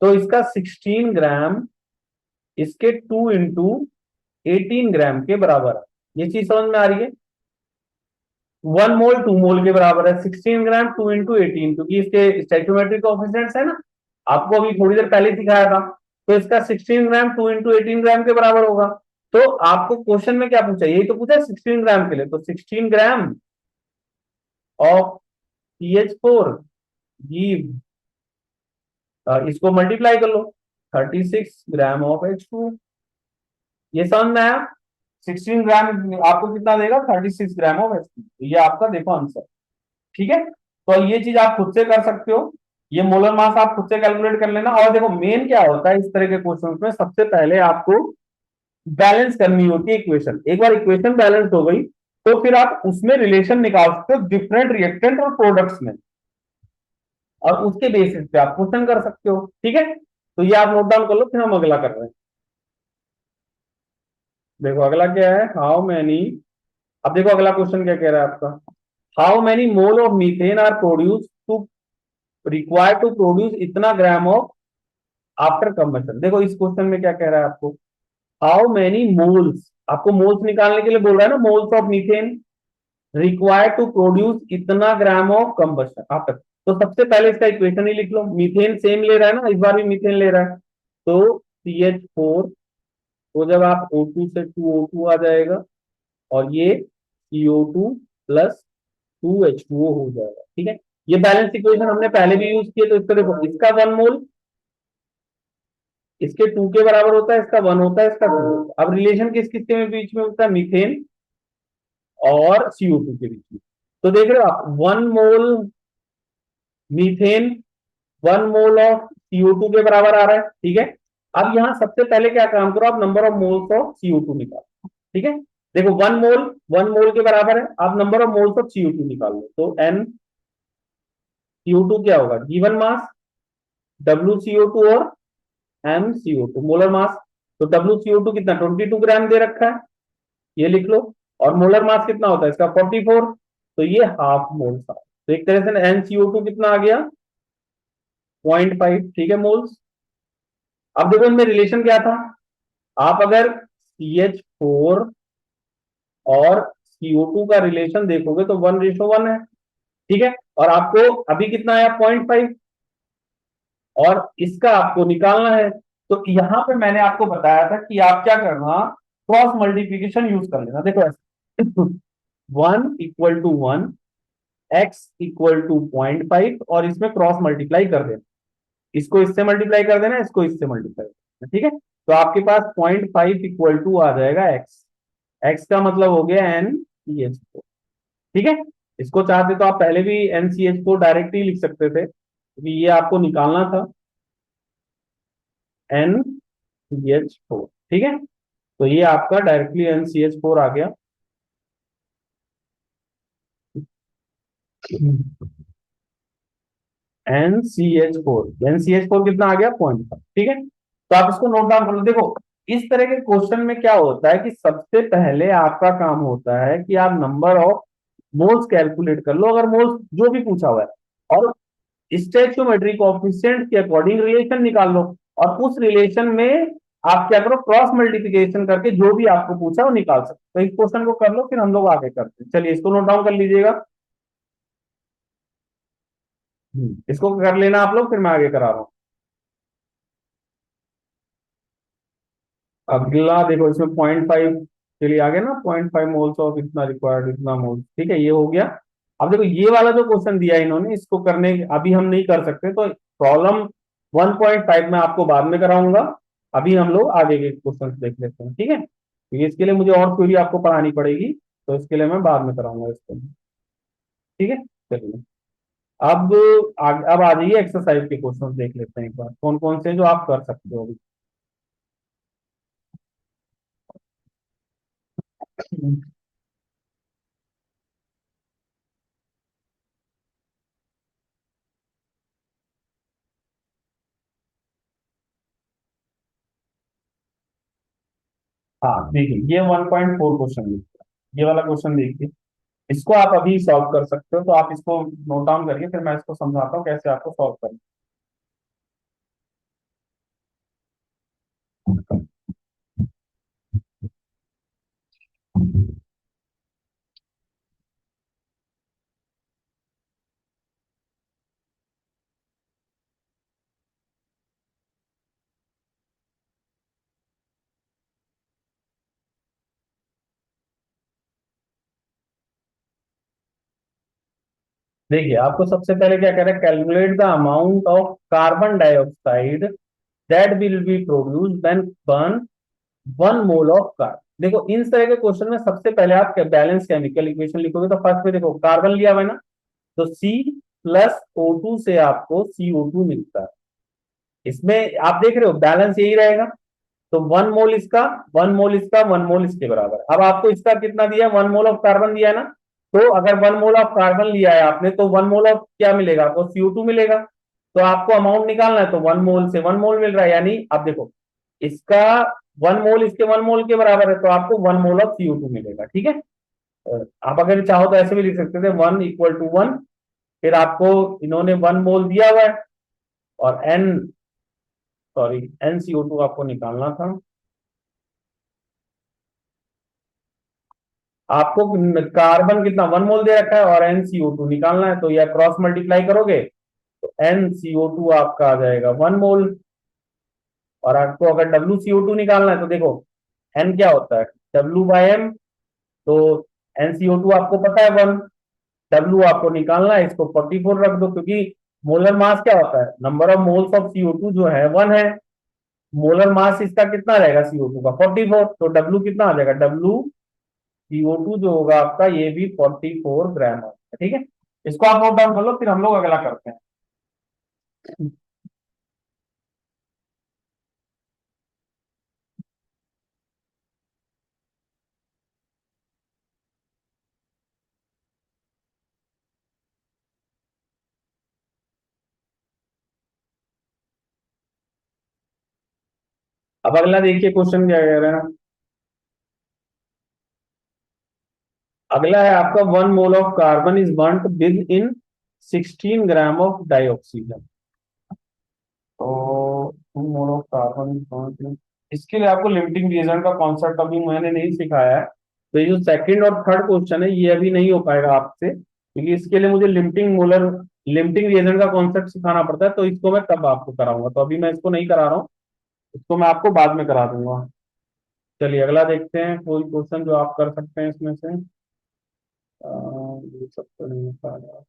तो इसका 16 ग्राम इसके 2 इंटू 18 ग्राम के बराबर है। ये चीज समझ में आ रही है। 1 मोल 2 मोल के बराबर है। 16 ग्राम 2 × 18, क्योंकि इसके स्टैच्यूमेट्रिक कोएफिशिएंट्स है ना, आपको अभी थोड़ी देर पहले सिखाया था। तो इसका 16 ग्राम 2 × 18 ग्राम के बराबर होगा। तो आपको क्वेश्चन में क्या पूछा, यही तो पूछा 16 ग्राम के लिए, तो 16 ग्राम ऑफ CH4 गिव, इसको मल्टीप्लाई कर लो, 36 ग्राम ऑफ H2। ये समझ में आया। 16 ग्राम आपको कितना देगा, 36 ग्राम ऑफ H2। ये आपका देखो आंसर। ठीक है, तो ये चीज आप खुद से कर सकते हो। ये मोलर मास आप खुद से कैलकुलेट कर लेना। और देखो मेन क्या होता है इस तरह के क्वेश्चन में, सबसे पहले आपको बैलेंस करनी होती है इक्वेशन। एक बार इक्वेशन बैलेंस हो गई तो फिर आप उसमें रिलेशन निकाल सकते हो डिफरेंट रिएक्टेंट और प्रोडक्ट्स में, और उसके बेसिस पे आप क्वेश्चन कर सकते हो। ठीक है, तो ये आप नोट डाउन कर लो, फिर हम अगला कर रहे हैं। देखो अगला क्या है, हाउ मैनी, अब देखो अगला क्वेश्चन क्या कह रहा है आपका, how many mole of methane are produce to require to produce इतना ग्राम ऑफ आफ्टर कंबशन। देखो इस क्वेश्चन में क्या कह रहा है आपको, हाउ मैनी मोल्स, आपको मोल्स निकालने के लिए बोल रहा है ना, moles of methane require to produce इतना ग्राम ऑफ कंबशन आफ्टर। तो सबसे पहले इसका इक्वेशन ही लिख लो। मीथेन सेम ले रहा है ना, इस बार भी मीथेन ले रहा है, तो CH4, तो जब आप O2 से 2O2 आ जाएगा, और ये CO2 प्लस 2H2O हो जाएगा। ठीक है, ये बैलेंस इक्वेशन हमने पहले भी यूज किए, तो इसको देखो, इसका 1 मोल इसके 2 के बराबर होता है, इसका 1 होता है, इसका 2 होता है। अब रिलेशन किस किसके में बीच में होता है, मीथेन और CO2 के बीच में। तो देख रहे हो आप, 1 मोल मीथेन 1 मोल ऑफ CO2 के बराबर आ रहा है। ठीक है, अब यहां सबसे पहले क्या काम करो, आप number of moles of CO2 निकालो। ठीक है, देखो 1 मोल के बराबर है, आप number of moles of CO2 निकाल लो, तो NCO2 क्या होगा, गिवन मास, WCO2 और MCO2 मोलर मास। तो WCO2 कितना, 22 ग्राम दे रखा है, ये लिख लो। और मोलर मास कितना होता है इसका, 44, तो ये हाफ मोल था। तो एक तरह से NCO2 कितना आ गया, 0.5। ठीक है, मोल्स। अब देखो इनमें रिलेशन क्या था, आप अगर CH4 और CO2 का रिलेशन देखोगे तो 1:1 है। ठीक है, और आपको अभी कितना आया, 0.5, और इसका आपको निकालना है। तो यहां पे मैंने आपको बताया था कि आप क्या करना, क्रॉस मल्टीप्लीकेशन यूज कर लेना। देखो ऐसे 1 = 1, x = 0.5, और इसमें क्रॉस मल्टीप्लाई कर देना, इसको इससे मल्टीप्लाई कर देना, इसको इससे मल्टीप्लाई कर देना। ठीक है, तो आपके पास 0.5 = आ जाएगा x। x का मतलब हो गया NCH4। ठीक है, इसको चाहते तो आप पहले भी NCH4 डायरेक्ट ही लिख सकते थे, क्योंकि ये आपको निकालना था NCH4। ठीक है, तो ये आपका डायरेक्टली NCH4 आ गया। NCH4 कितना आ गया, 0.5। ठीक है, तो आप इसको नोट डाउन कर लो। देखो इस तरह के क्वेश्चन में क्या होता है कि सबसे पहले आपका काम होता है कि आप नंबर ऑफ मोल्स कैलकुलेट कर लो, अगर मोल्स जो भी पूछा हुआ है, और स्टैच्यूमेट्री कोएफिशिएंट के अकॉर्डिंग रिलेशन निकाल लो, और उस रिलेशन में आप क्या करो, क्रॉस मल्टीप्लिकेशन करके जो भी आपको पूछा वो निकाल सकते। तो इस क्वेश्चन को कर लो, फिर हम लोग आगे करते हैं। चलिए इसको नोट डाउन कर लीजिएगा। इसको कर लेना आप लोग, फिर मैं आगे करा रहा हूँ। अगला देखो, इसमें 0.5 के लिए आ गया ना, 0.5 मोल्स ऑफ इतना रिक्वायर्ड, इतना मोल्स। ठीक है, ये हो गया। अब देखो ये वाला जो क्वेश्चन दिया है इन्होंने, इसको करने अभी हम नहीं कर सकते, तो प्रॉब्लम 1.5 में आपको बाद में कराऊंगा। अभी हम लोग आगे के क्वेश्चन देख लेते हैं। ठीक है, क्योंकि इसके लिए मुझे और थ्योरी आपको पढ़ानी पड़ेगी, तो इसके लिए मैं बाद में कराऊंगा इसको। ठीक है, चलिए अब अब आ जाइए, एक्सरसाइज के क्वेश्चन देख लेते हैं एक बार, कौन कौन से जो आप कर सकते हो अभी। हाँ देखिए, ये 1.4 क्वेश्चन लिखिए, ये वाला क्वेश्चन देखिए, इसको आप अभी सॉल्व कर सकते हो। तो आप इसको नोट डाउन करिए, फिर मैं इसको समझाता हूँ कैसे आपको सॉल्व करना है। देखिए आपको सबसे पहले क्या कह रहा है, calculate the amount of carbon dioxide that will be produce when burn 1 mole of carbon. देखो इन तरह के क्वेश्चन में सबसे पहले आप बैलेंस केमिकल इक्वेशन लिखोगे, तो फर्स्ट में देखो कार्बन लिया हुआ है ना, तो C+O2 से आपको CO2 मिलता है। इसमें आप देख रहे हो बैलेंस यही रहेगा। तो 1 मोल इसका, 1 मोल इसका, 1 मोल इसके बराबर। अब आपको इसका कितना दिया, 1 मोल ऑफ कार्बन दिया है ना, तो अगर 1 मोल ऑफ कार्बन लिया है आपने, तो 1 मोल ऑफ क्या मिलेगा आपको, CO2 मिलेगा। तो आपको अमाउंट निकालना है, तो 1 मोल से 1 मोल मिल रहा है, यानी अब देखो इसका 1 मोल इसके 1 मोल के बराबर है, तो आपको 1 मोल ऑफ CO2 मिलेगा। ठीक है। आप अगर चाहो तो ऐसे भी लिख सकते थे 1 = 1, फिर आपको इन्होंने 1 मोल दिया हुआ है, और NCO2 आपको निकालना था। आपको कार्बन कितना 1 मोल दे रखा है और NCO2 निकालना है, तो यह क्रॉस मल्टीप्लाई करोगे तो NCO2 आपका आ जाएगा 1 मोल। और आपको अगर WCO2 निकालना है, तो देखो N क्या होता है, W/M। तो NCO2 आपको पता है 1, W आपको निकालना है, इसको 44 रख दो, क्योंकि मोलर मास क्या होता है, number of moles of CO2 जो है 1 है। मोलर मास इसका कितना रहेगा CO2 का, 44। तो W कितना आ जाएगा, CO2 जो होगा आपका, ये भी 44 ग्राम होगा। ठीक है। इसको आप नोट डाउन कर लो, फिर हम लोग अगला करते हैं। अब अगला देखिए क्वेश्चन क्या कह रहा है। अगला है आपका 1 mole of carbon is burnt with in 16 gram of dioxygen. तो 2 mole of carbon is burnt in, इसके लिए आपको लिमिटिंग रिएजेंट का कॉन्सेप्ट अभी मैंने नहीं सिखाया है, तो ये जो सेकंड और थर्ड क्वेश्चन है ये अभी नहीं हो पाएगा आपसे, क्योंकि इसके लिए मुझे लिमिटिंग रिएजेंट का कॉन्सेप्ट सिखाना पड़ता है, तो इसको मैं तब आपको कराऊंगा, तो अभी मैं इसको नहीं करा रहा हूँ, इसको मैं आपको बाद में करा दूंगा। चलिए अगला देखते हैं, कोई क्वेश्चन जो आप कर सकते हैं इसमें से। ये सब तो नहीं हो पाएगा।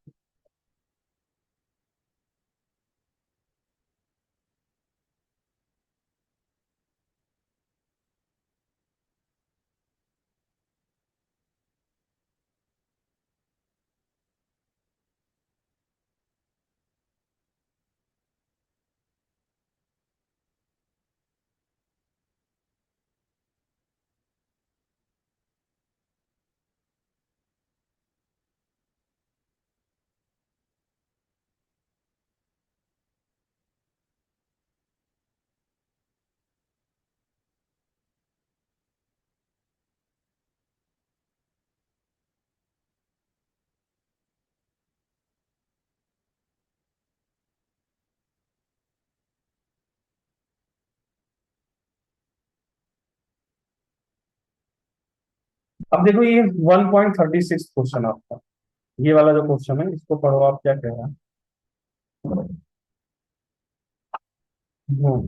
अब देखो ये 1.36 क्वेश्चन आपका, ये वाला जो क्वेश्चन है इसको पढ़ो, आप क्या कह रहा है। हम्म,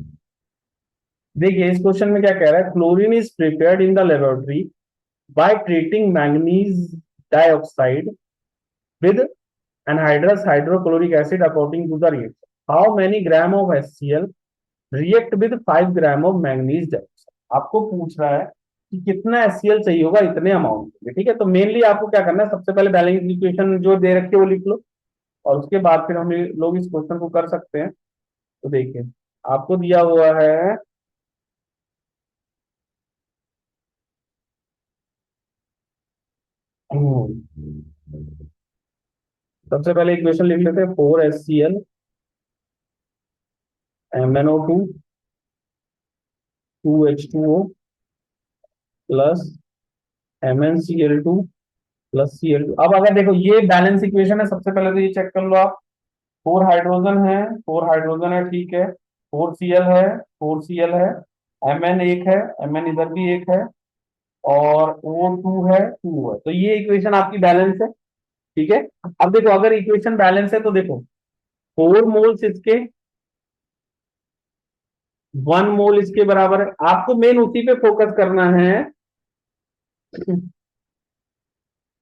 देखिए इस क्वेश्चन में क्या कह रहा है, chlorine is prepared in the laboratory by treating manganese dioxide with anhydrous hydrochloric acid according to the reaction. How many gram of HCl react with 5 gram of manganese dioxide. आपको पूछ रहा है कि कितना HCl चाहिए होगा इतने अमाउंट के लिए। ठीक है, तो मेनली आपको क्या करना है, सबसे पहले बैलेंस इक्वेशन जो दे रखी है वो लिख लो, और उसके बाद फिर हम लोग इस क्वेश्चन को कर सकते हैं। तो देखिए आपको दिया हुआ है, सबसे पहले इक्वेशन लिख लेते हैं, 4HCl MnO2 2H2O plus MnCl2 plus Cl2। अब अगर देखो ये बैलेंस इक्वेशन है, सबसे पहले तो ये चेक कर लो आप, 4 हाइड्रोजन है, 4 हाइड्रोजन है, ठीक है, 4Cl है, 4Cl है, Mn एक है, Mn इधर भी एक है, और O2 है, 2 है, तो ये इक्वेशन आपकी बैलेंस है। ठीक है। अब देखो अगर इक्वेशन बैलेंस है तो देखो 4 मोल्स इसके, 1 मोल इसके बराबर है, आपको मेन उसी पे फोकस करना है।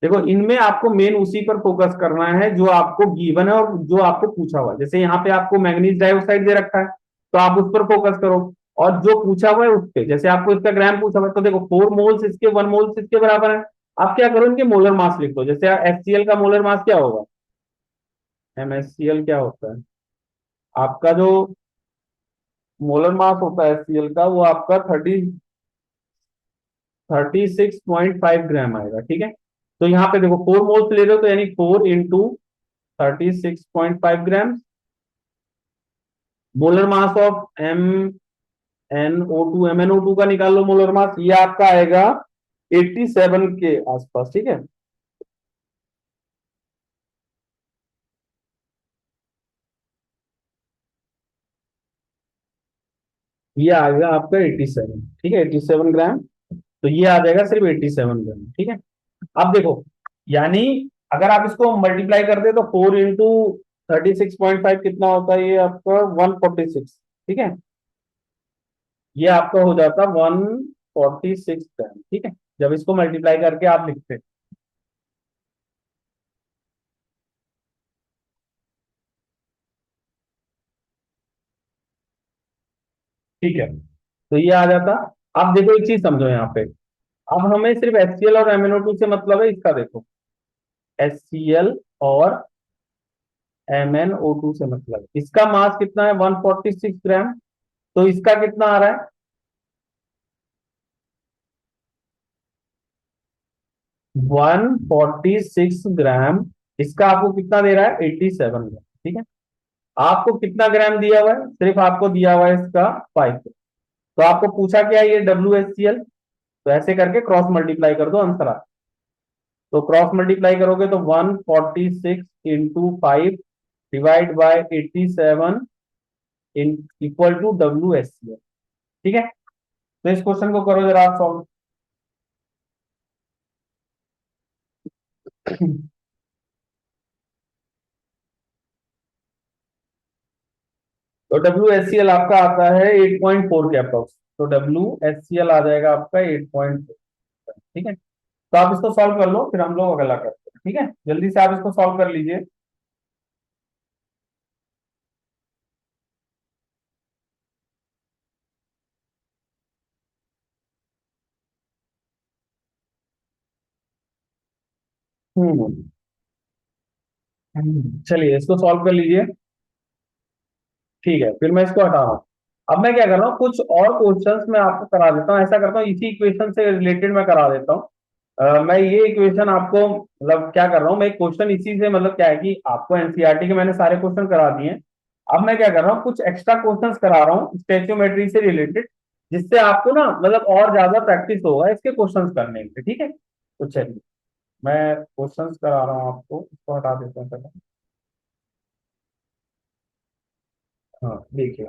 देखो इनमें आपको मेन उसी पर फोकस करना है जो आपको गिवन है और जो आपको पूछा हुआ है। जैसे यहाँ पे आपको मैग्नीज डाइऑक्साइड दे रखा है, तो आप उस पर फोकस करो। और जो पूछा हुआ है उस पे, जैसे आपको इसका ग्राम पूछा हुआ है, तो देखो 4 मोल्स इसके 1 मोल्स इसके बराबर है। आप क्या करो, इनके मोलर मास लिख दो। जैसे HCl का मोलर मास क्या होगा, MHCl क्या होता है आपका, जो मोलर मास होता है HCl का, वो आपका 36.5 ग्राम आएगा। ठीक है, तो यहाँ पे देखो 4 मोल्स ले रहे हो, तो यानी 4 × 36.5 ग्राम। मोलर मास ऑफ MnO2 का निकाल लो मोलर मास, ये आपका आएगा 87 के आसपास। ठीक है, ये आ गया आपका 87। ठीक है, 87 ग्राम। तो ये आ जाएगा सिर्फ 87 ग्राम। ठीक है, अब देखो, यानी अगर आप इसको मल्टीप्लाई करते तो 4 × 36.5 कितना होता है, ये आपका 146। ठीक है, ये आपका हो जाता 146 ग्राम। ठीक है, जब इसको मल्टीप्लाई करके आप लिखते। ठीक है, तो ये आ जाता। अब देखो एक चीज समझो यहाँ पे, अब हमें सिर्फ HCl और MnO2 से मतलब है। इसका देखो, HCl और MnO2 से मतलब है। इसका मास कितना है, 146 ग्राम। तो इसका कितना आ रहा है, 146 ग्राम। इसका आपको कितना दे रहा है, 87 ग्राम। ठीक है, आपको कितना ग्राम दिया हुआ है, सिर्फ आपको दिया हुआ है इसका 5। तो आपको पूछा क्या है, ये WHCl। तो ऐसे करके क्रॉस मल्टीप्लाई कर दो, आंसर आ। तो क्रॉस मल्टीप्लाई करोगे तो 146 × 5 divide by 87 in equal to WHCl। ठीक है, तो इस क्वेश्चन को करो जरा आप सॉल्व। तो WHCl आपका आता है 8.4 के अप्रोक्स। तो WHCl आ जाएगा आपका 8.4। ठीक है, तो आप इसको सॉल्व कर लो, फिर हम लोग अगला करते हैं। ठीक है, जल्दी से आप इसको सॉल्व कर लीजिए। चलिए इसको सॉल्व कर लीजिए। ठीक है, फिर मैं इसको हटा रहा हूँ। अब मैं क्या कर रहा हूँ, कुछ और क्वेश्चंस मैं आपको करा देता हूँ। ऐसा करता हूँ, इसी इक्वेशन से रिलेटेड मैं करा देता हूँ। मैं ये इक्वेशन आपको मतलब क्या कर रहा हूँ, मैं एक क्वेश्चन इसी से मतलब क्या है कि आपको एनसीईआरटी के मैंने सारे क्वेश्चन करा दिए हैं। अब मैं क्या कर रहा हूँ, कुछ एक्स्ट्रा क्वेश्चंस करा रहा हूँ स्टेचियोमेट्री से रिलेटेड, जिससे आपको ना मतलब और ज्यादा प्रैक्टिस होगा इसके क्वेश्चंस करने में। ठीक है, तो चलिए मैं क्वेश्चंस करा रहा हूँ आपको, इसको हटा देता हूँ पहले। हाँ देखिए,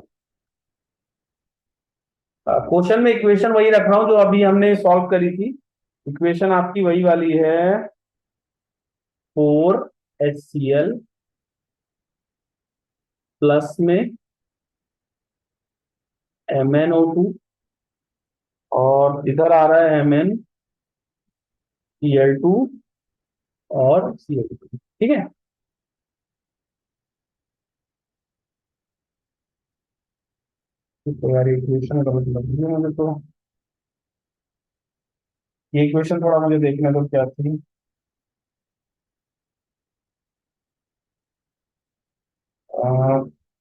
क्वेश्चन में इक्वेशन वही रख रहा हूं जो अभी हमने सॉल्व करी थी। इक्वेशन आपकी वही वाली है, 4HCl प्लस में MnO2, और इधर आ रहा है MnCl2 और Cl2। ठीक है, तो यार इक्वेशन का मतलब नहीं है मुझे तो। ये इक्वेशन थोड़ा मुझे देखना तो क्या थी।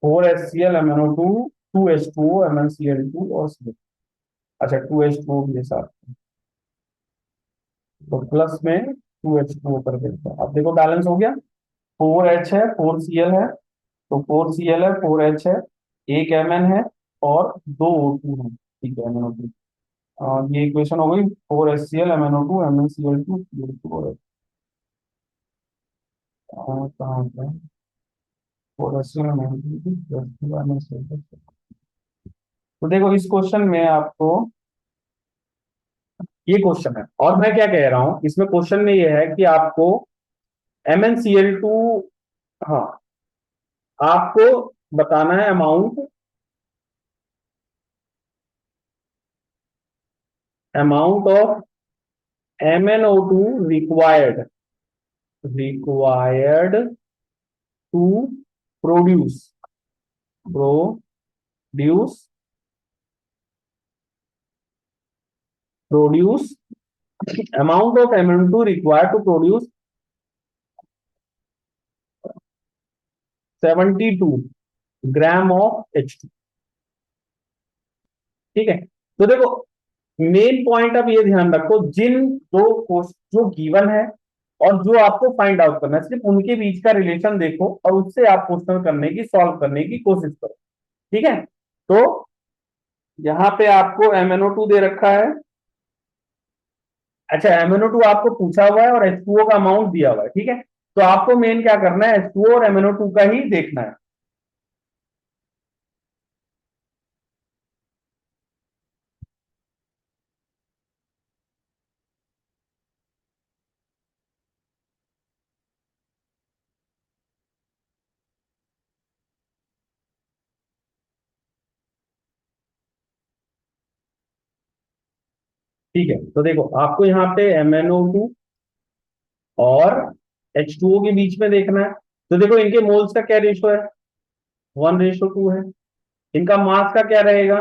4HCl MnO2, 2H2O MnCl2 और Cl। अच्छा 2H2O के साथ, तो प्लस में 2H2O कर देते हैं। अब देखो बैलेंस हो गया। 4H है, 4Cl है, तो 4Cl है, 4H है, एक Mn है, और दो O2 है। ठीक है, MnO2। ये इक्वेशन हो गई, 4HCl MnO2 MnCl2 Cl2 और कहाँ पे 4HCl MnO2 तो देखो इस क्वेश्चन में आपको ये क्वेश्चन है, और मैं क्या कह रहा हूं इसमें, क्वेश्चन में ये है कि आपको MnCl2, हाँ, आपको बताना है amount of MnO2 required required to produce produce produce amount of MnO2 required to produce 72 gram of H2। ठीक है, तो देखो मेन पॉइंट अब ये ध्यान रखो, जिन दो जो गिवन है और जो आपको फाइंड आउट करना है, सिर्फ उनके बीच का रिलेशन देखो और उससे आप क्वेश्चन करने की सॉल्व करने की कोशिश करो। ठीक है, तो यहां पे आपको MnO2 दे रखा है। अच्छा, MnO2 आपको पूछा हुआ है और H2O का अमाउंट दिया हुआ है। ठीक है, तो आपको मेन क्या करना है, H2O और MnO2 का ही देखना है। ठीक है, तो देखो आपको यहाँ पे MnO2 और H2O के बीच में देखना है। तो देखो इनके मोल्स का क्या रेशो है, 1:2 है। इनका मास का क्या रहेगा,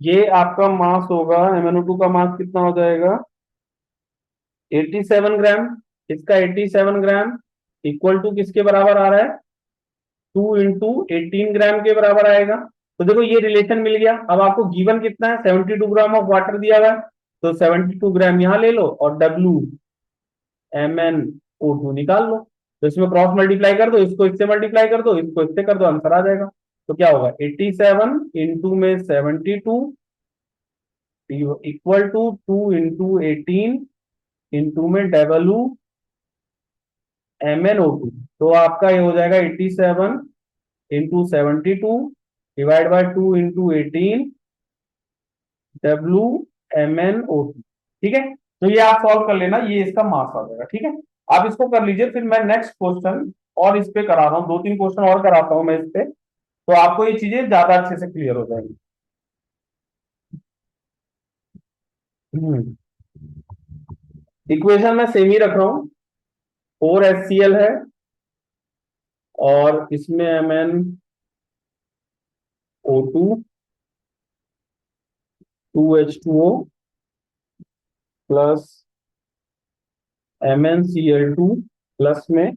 ये आपका मास होगा, MnO2 का मास कितना हो जाएगा, 87 ग्राम। इसका 87 ग्राम इक्वल टू किसके बराबर आ रहा है, 2 × 18 ग्राम के बराबर आएगा। तो देखो ये रिलेशन मिल गया। अब आपको गिवन कितना है, 72 ग्राम ऑफ वाटर दिया हुआ है, तो 72 ग्राम यहां ले लो और MnO2 निकाल लो। तो इसमें क्रॉस मल्टीप्लाई कर दो, इसको इससे मल्टीप्लाई कर दो, इसको इससे कर दो, आंसर आ जाएगा। तो क्या होगा, 87 इंटू में 72 इक्वल टू 2 × 18 इंटू में MnO2। तो आपका ये हो जाएगा 87 × 72 डिवाइड बाय 2 × 18 MnO2। ठीक है, तो ये आप सॉल्व कर लेना, ये इसका मास आ जाएगा। ठीक है, आप इसको कर लीजिए, फिर मैं नेक्स्ट क्वेश्चन और इस पे करा रहा हूँ, 2-3 क्वेश्चन और कराता हूं मैं इस पे, तो आपको ये चीजें ज्यादा अच्छे से क्लियर हो जाएंगी। इक्वेशन मैं सेम ही रख रहा हूँ, 4HCl है और इसमें MnO2 2H2O plus MnCl2 plus में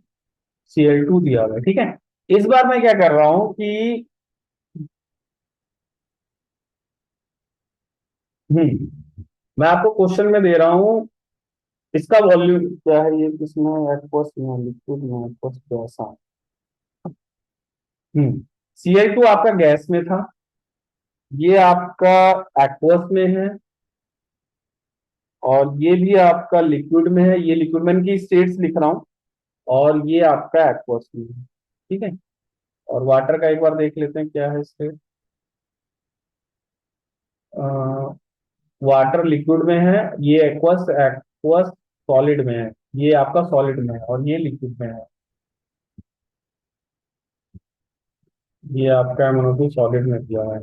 Cl2 दिया हुआ है। ठीक है, इस बार मैं क्या कर रहा हूं कि मैं आपको क्वेश्चन में दे रहा हूं, इसका वॉल्यूम क्या है, ये किसमें एक्वस में, लिक्विड में, एक्वस गैस। Cl2 आपका गैस में था, ये आपका एक्वस में है और ये भी आपका लिक्विड में है। ये लिक्विड में की स्टेट्स लिख रहा हूं और ये आपका एक्वस में है। ठीक है, और वाटर का एक बार देख लेते हैं क्या है इससे। वाटर लिक्विड में है, ये एक्वस एक्वस सॉलिड में है, ये आपका सॉलिड में है और ये लिक्विड में है। ये आपका MnO2 सॉलिड में दिया हुआ है,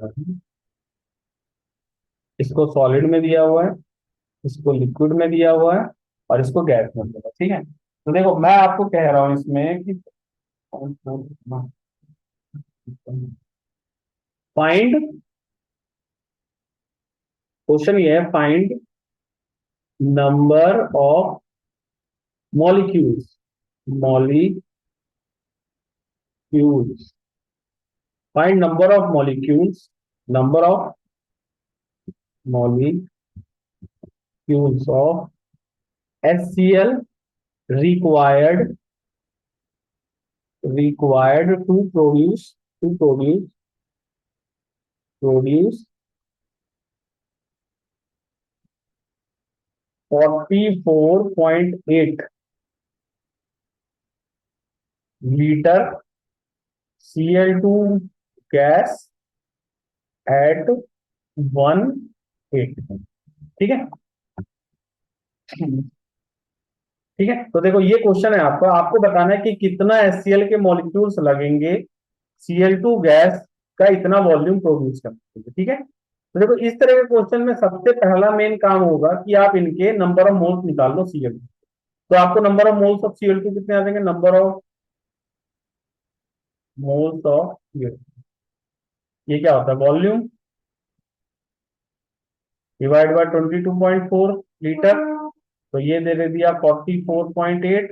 इसको सॉलिड में दिया हुआ है, इसको लिक्विड में दिया हुआ है और इसको गैस में दिया हुआ है। ठीक है, तो देखो मैं आपको कह रहा हूं इसमें कि फाइंड, क्वेश्चन ये है, find number of molecules molecules find number of molecules of HCl required to produce 44.8 liter Cl2 gas at 180। ठीक है, ठीक है, तो देखो ये क्वेश्चन है आपका, आपको बताना है कि कितना HCl के मॉलिक्यूल्स लगेंगे Cl2 गैस का इतना वॉल्यूम प्रोड्यूस करने के लिए। ठीक है, तो देखो इस तरह के क्वेश्चन में सबसे पहला मेन काम होगा कि आप इनके नंबर ऑफ मोल्स निकाल लो Cl2। तो आपको number of moles of Cl2 कितने आ जाएंगे, number of moles of Cl2, ये क्या होता है, वॉल्यूम डिवाइड बाय 22.4 लीटर, तो ये दे दिया 44.8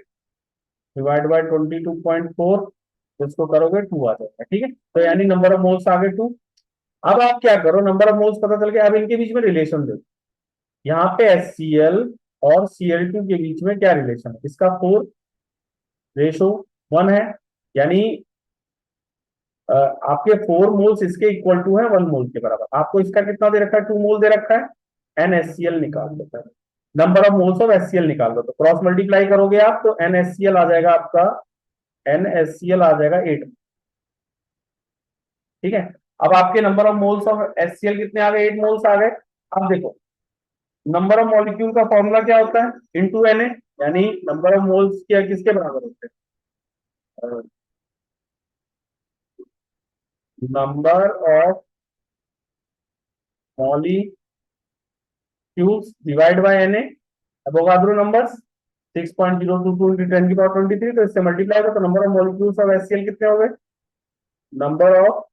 डिवाइड बाय 22.4, तो इसको करोगे 2 आ जाएगा, ठीक है। तो यानी नंबर ऑफ मोल्स आ गए 2। अब आप क्या करो, नंबर ऑफ मोल्स पता चल गया, अब इनके बीच में रिलेशन देखो। यहाँ पे HCl और Cl2 के बीच में क्या रिलेशन है, इसका 4:1 है, यानी आपके 4 मोल्स इसके इक्वल टू है 1 मोल के बराबर। आपको इसका कितना दे रखा है, 2 मोल दे रखा है, NaCl निकाल दो, number of moles of HCl निकाल दो, तो क्रॉस मल्टीप्लाई करोगे आप तो NaCl आ जाएगा आपका, NaCl आ जाएगा 8, ठीक है। अब आपके number of moles of HCl कितने आ गए, 8 मोल्स आ गए। अब देखो नंबर ऑफ मॉलिक्यूल का फॉर्मूला क्या होता है, इंटू Na, यानी नंबर ऑफ मोल्स क्या किसके बराबर होते हैं, number of molecules divide by Na, Avogadro numbers 6.022 into 10 की पावर 23, तो इससे मल्टीप्लाई करो तो number of molecules of HCl कितने हो गए, number of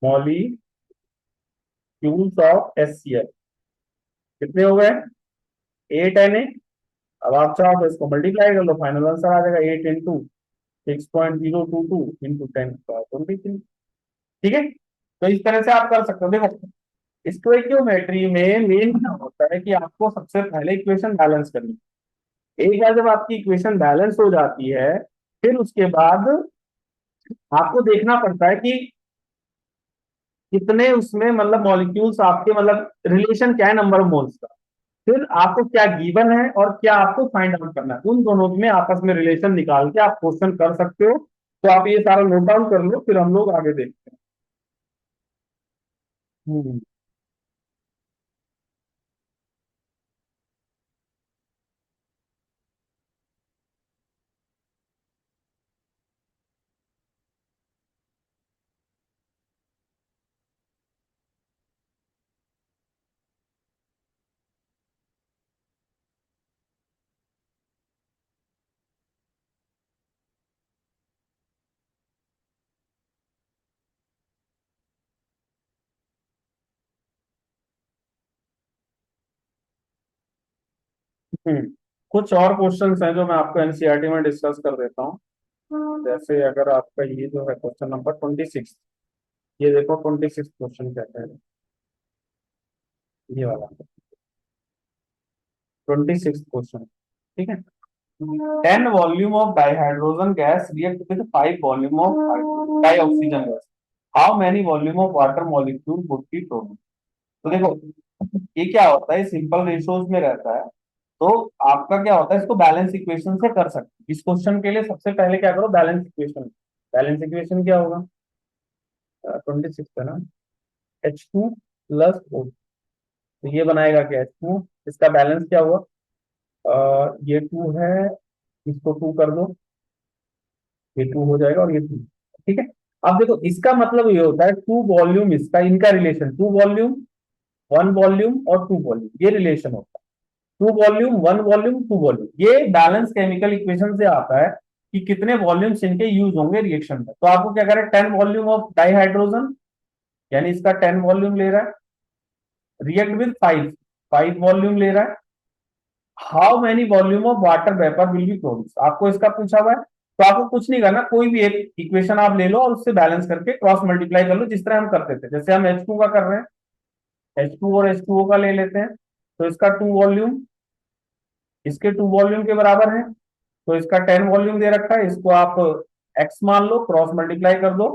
molecules of HCl कितने हो गए, 8Na। अब आप चाहो तो इसको मल्टीप्लाई कर लो, फाइनल आंसर आ जाएगा 8 इंटू 6.022 इंटू 10 की पावर 23, ठीक है। तो इस तरह से आप कर सकते हो। देखो स्टोइकियोमेट्री में मेन क्या होता है कि आपको सबसे पहले इक्वेशन बैलेंस करनी है। एक बार जब आपकी इक्वेशन बैलेंस हो जाती है, फिर उसके बाद आपको देखना पड़ता है कि कितने उसमें मतलब मॉलिक्यूल्स आपके मतलब रिलेशन क्या है नंबर ऑफ मोल्स का, फिर आपको क्या गिवन है और क्या आपको फाइंड आउट करना है, उन दोनों में आपस में रिलेशन निकाल के आप क्वेश्चन कर सकते हो। तो आप ये सारा नोट डाउन कर लो, फिर हम लोग आगे देखते हैं। हम्म, कुछ और क्वेश्चंस हैं जो मैं आपको एनसीईआरटी में डिस्कस कर देता हूँ। जैसे अगर आपका ये जो है क्वेश्चन नंबर 26, ये देखो 26 क्वेश्चन कहता है, ये वाला 26 क्वेश्चन, ठीक है। 10 volume of dihydrogen gas react with 5 volume of dioxygen gas, how many volume of water molecule would be produce. तो देखो ये क्या होता है, सिंपल रेशियोज में रहता है। तो आपका क्या होता है, इसको बैलेंस इक्वेशन से कर सकते हैं। इस क्वेश्चन के लिए सबसे पहले क्या करो, बैलेंस इक्वेशन। बैलेंस इक्वेशन क्या होगा, 26 है ना, H2 + O, तो ये बनाएगा क्या, H2, इसका बैलेंस क्या हुआ, ये 2 है, इसको 2 कर दो, ये 2 हो जाएगा और ये 2, ठीक है। अब देखो इसका मतलब ये होता है 2 वॉल्यूम, इसका इनका रिलेशन 2 वॉल्यूम 1 वॉल्यूम और 2 वॉल्यूम, ये रिलेशन होता है। 2 वॉल्यूम 1 वॉल्यूम 2 वॉल्यूम, ये बैलेंस केमिकल इक्वेशन से आता है कि कितने वॉल्यूम्स इनके यूज होंगे रिएक्शन में। तो आपको क्या करें, 10 वॉल्यूम ऑफ डाइहाइड्रोजन, यानी इसका 10 वॉल्यूम ले रहा है, रिएक्ट विद 5 5 वॉल्यूम ले रहा है, how many volume of water vapour will be produce, आपको इसका पूछा हुआ है। तो आपको कुछ नहीं करना, कोई भी एक इक्वेशन आप ले लो और उससे बैलेंस करके क्रॉस मल्टीप्लाई कर लो, जिस तरह हम करते थे। जैसे हम H2 का कर रहे हैं, H2 और H2O का ले लेते हैं, तो इसका 2 वॉल्यूम इसके 2 वॉल्यूम के बराबर है, तो इसका 10 वॉल्यूम दे रखा है, इसको आप x मान लो, क्रॉस मल्टीप्लाई कर दो,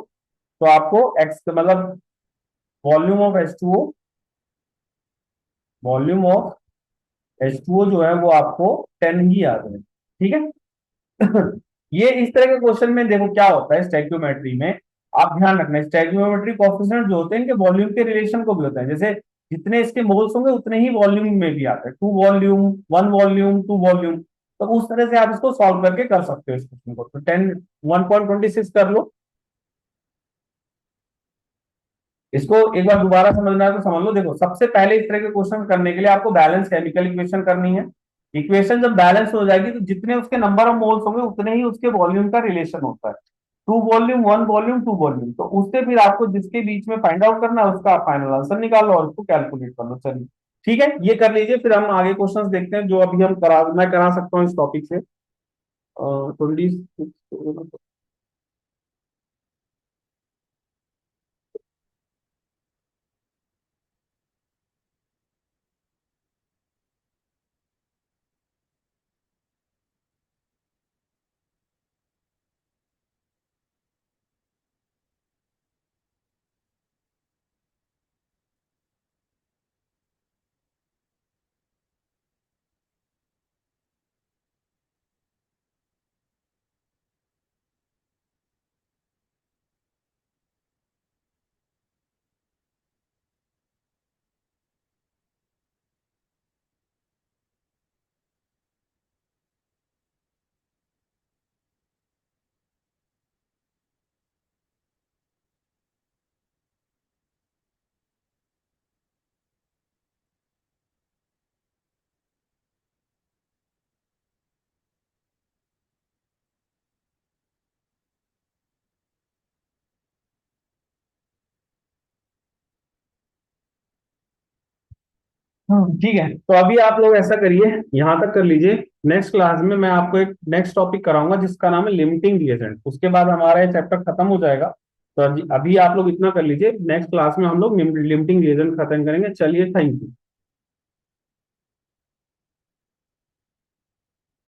तो आपको x मतलब volume of H2O, volume of H2O जो है वो आपको 10 ही आ जाए, ठीक है। ये इस तरह के क्वेश्चन में देखो क्या होता है स्टैइक्योमेट्री में, आप ध्यान रखना स्टैइक्योमेट्री कोएफिशिएंट जो होते हैं इनके वॉल्यूम के रिलेशन को भी होता है। जैसे जितने इसके मोल्स होंगे उतने ही वॉल्यूम में भी आते हैं, 2 वॉल्यूम 1 वॉल्यूम 2 वॉल्यूम। तो उस तरह से आप इसको सॉल्व करके कर सकते हो इस क्वेश्चन को। तो 1.26 कर लो, इसको एक बार दोबारा समझना है तो समझ लो। देखो सबसे पहले इस तरह के क्वेश्चन करने के लिए आपको बैलेंस केमिकल इक्वेशन करनी है, इक्वेशन जब बैलेंस हो जाएगी तो जितने उसके नंबर ऑफ मोल्स होंगे उतने ही उसके वॉल्यूम का रिलेशन होता है। Two volume, one volume, two volume, तो उससे फिर आपको जिसके बीच में फाइंड आउट करना है उसका फाइनल आंसर निकालो और उसको कैलकुलेट कर लो। चलिए ठीक है, ये कर लीजिए, फिर हम आगे क्वेश्चंस देखते हैं जो अभी हम मैं करा सकता हूँ इस टॉपिक से। 26। ठीक है, तो अभी आप लोग ऐसा करिए, यहां तक कर लीजिए। नेक्स्ट क्लास में मैं आपको एक नेक्स्ट टॉपिक कराऊंगा जिसका नाम है लिमिटिंग रिएजेंट, उसके बाद हमारा ये चैप्टर खत्म हो जाएगा। तो अभी आप लोग इतना कर लीजिए, नेक्स्ट क्लास में हम लोग लिमिटिंग रिएजेंट खत्म करेंगे। चलिए, थैंक यू।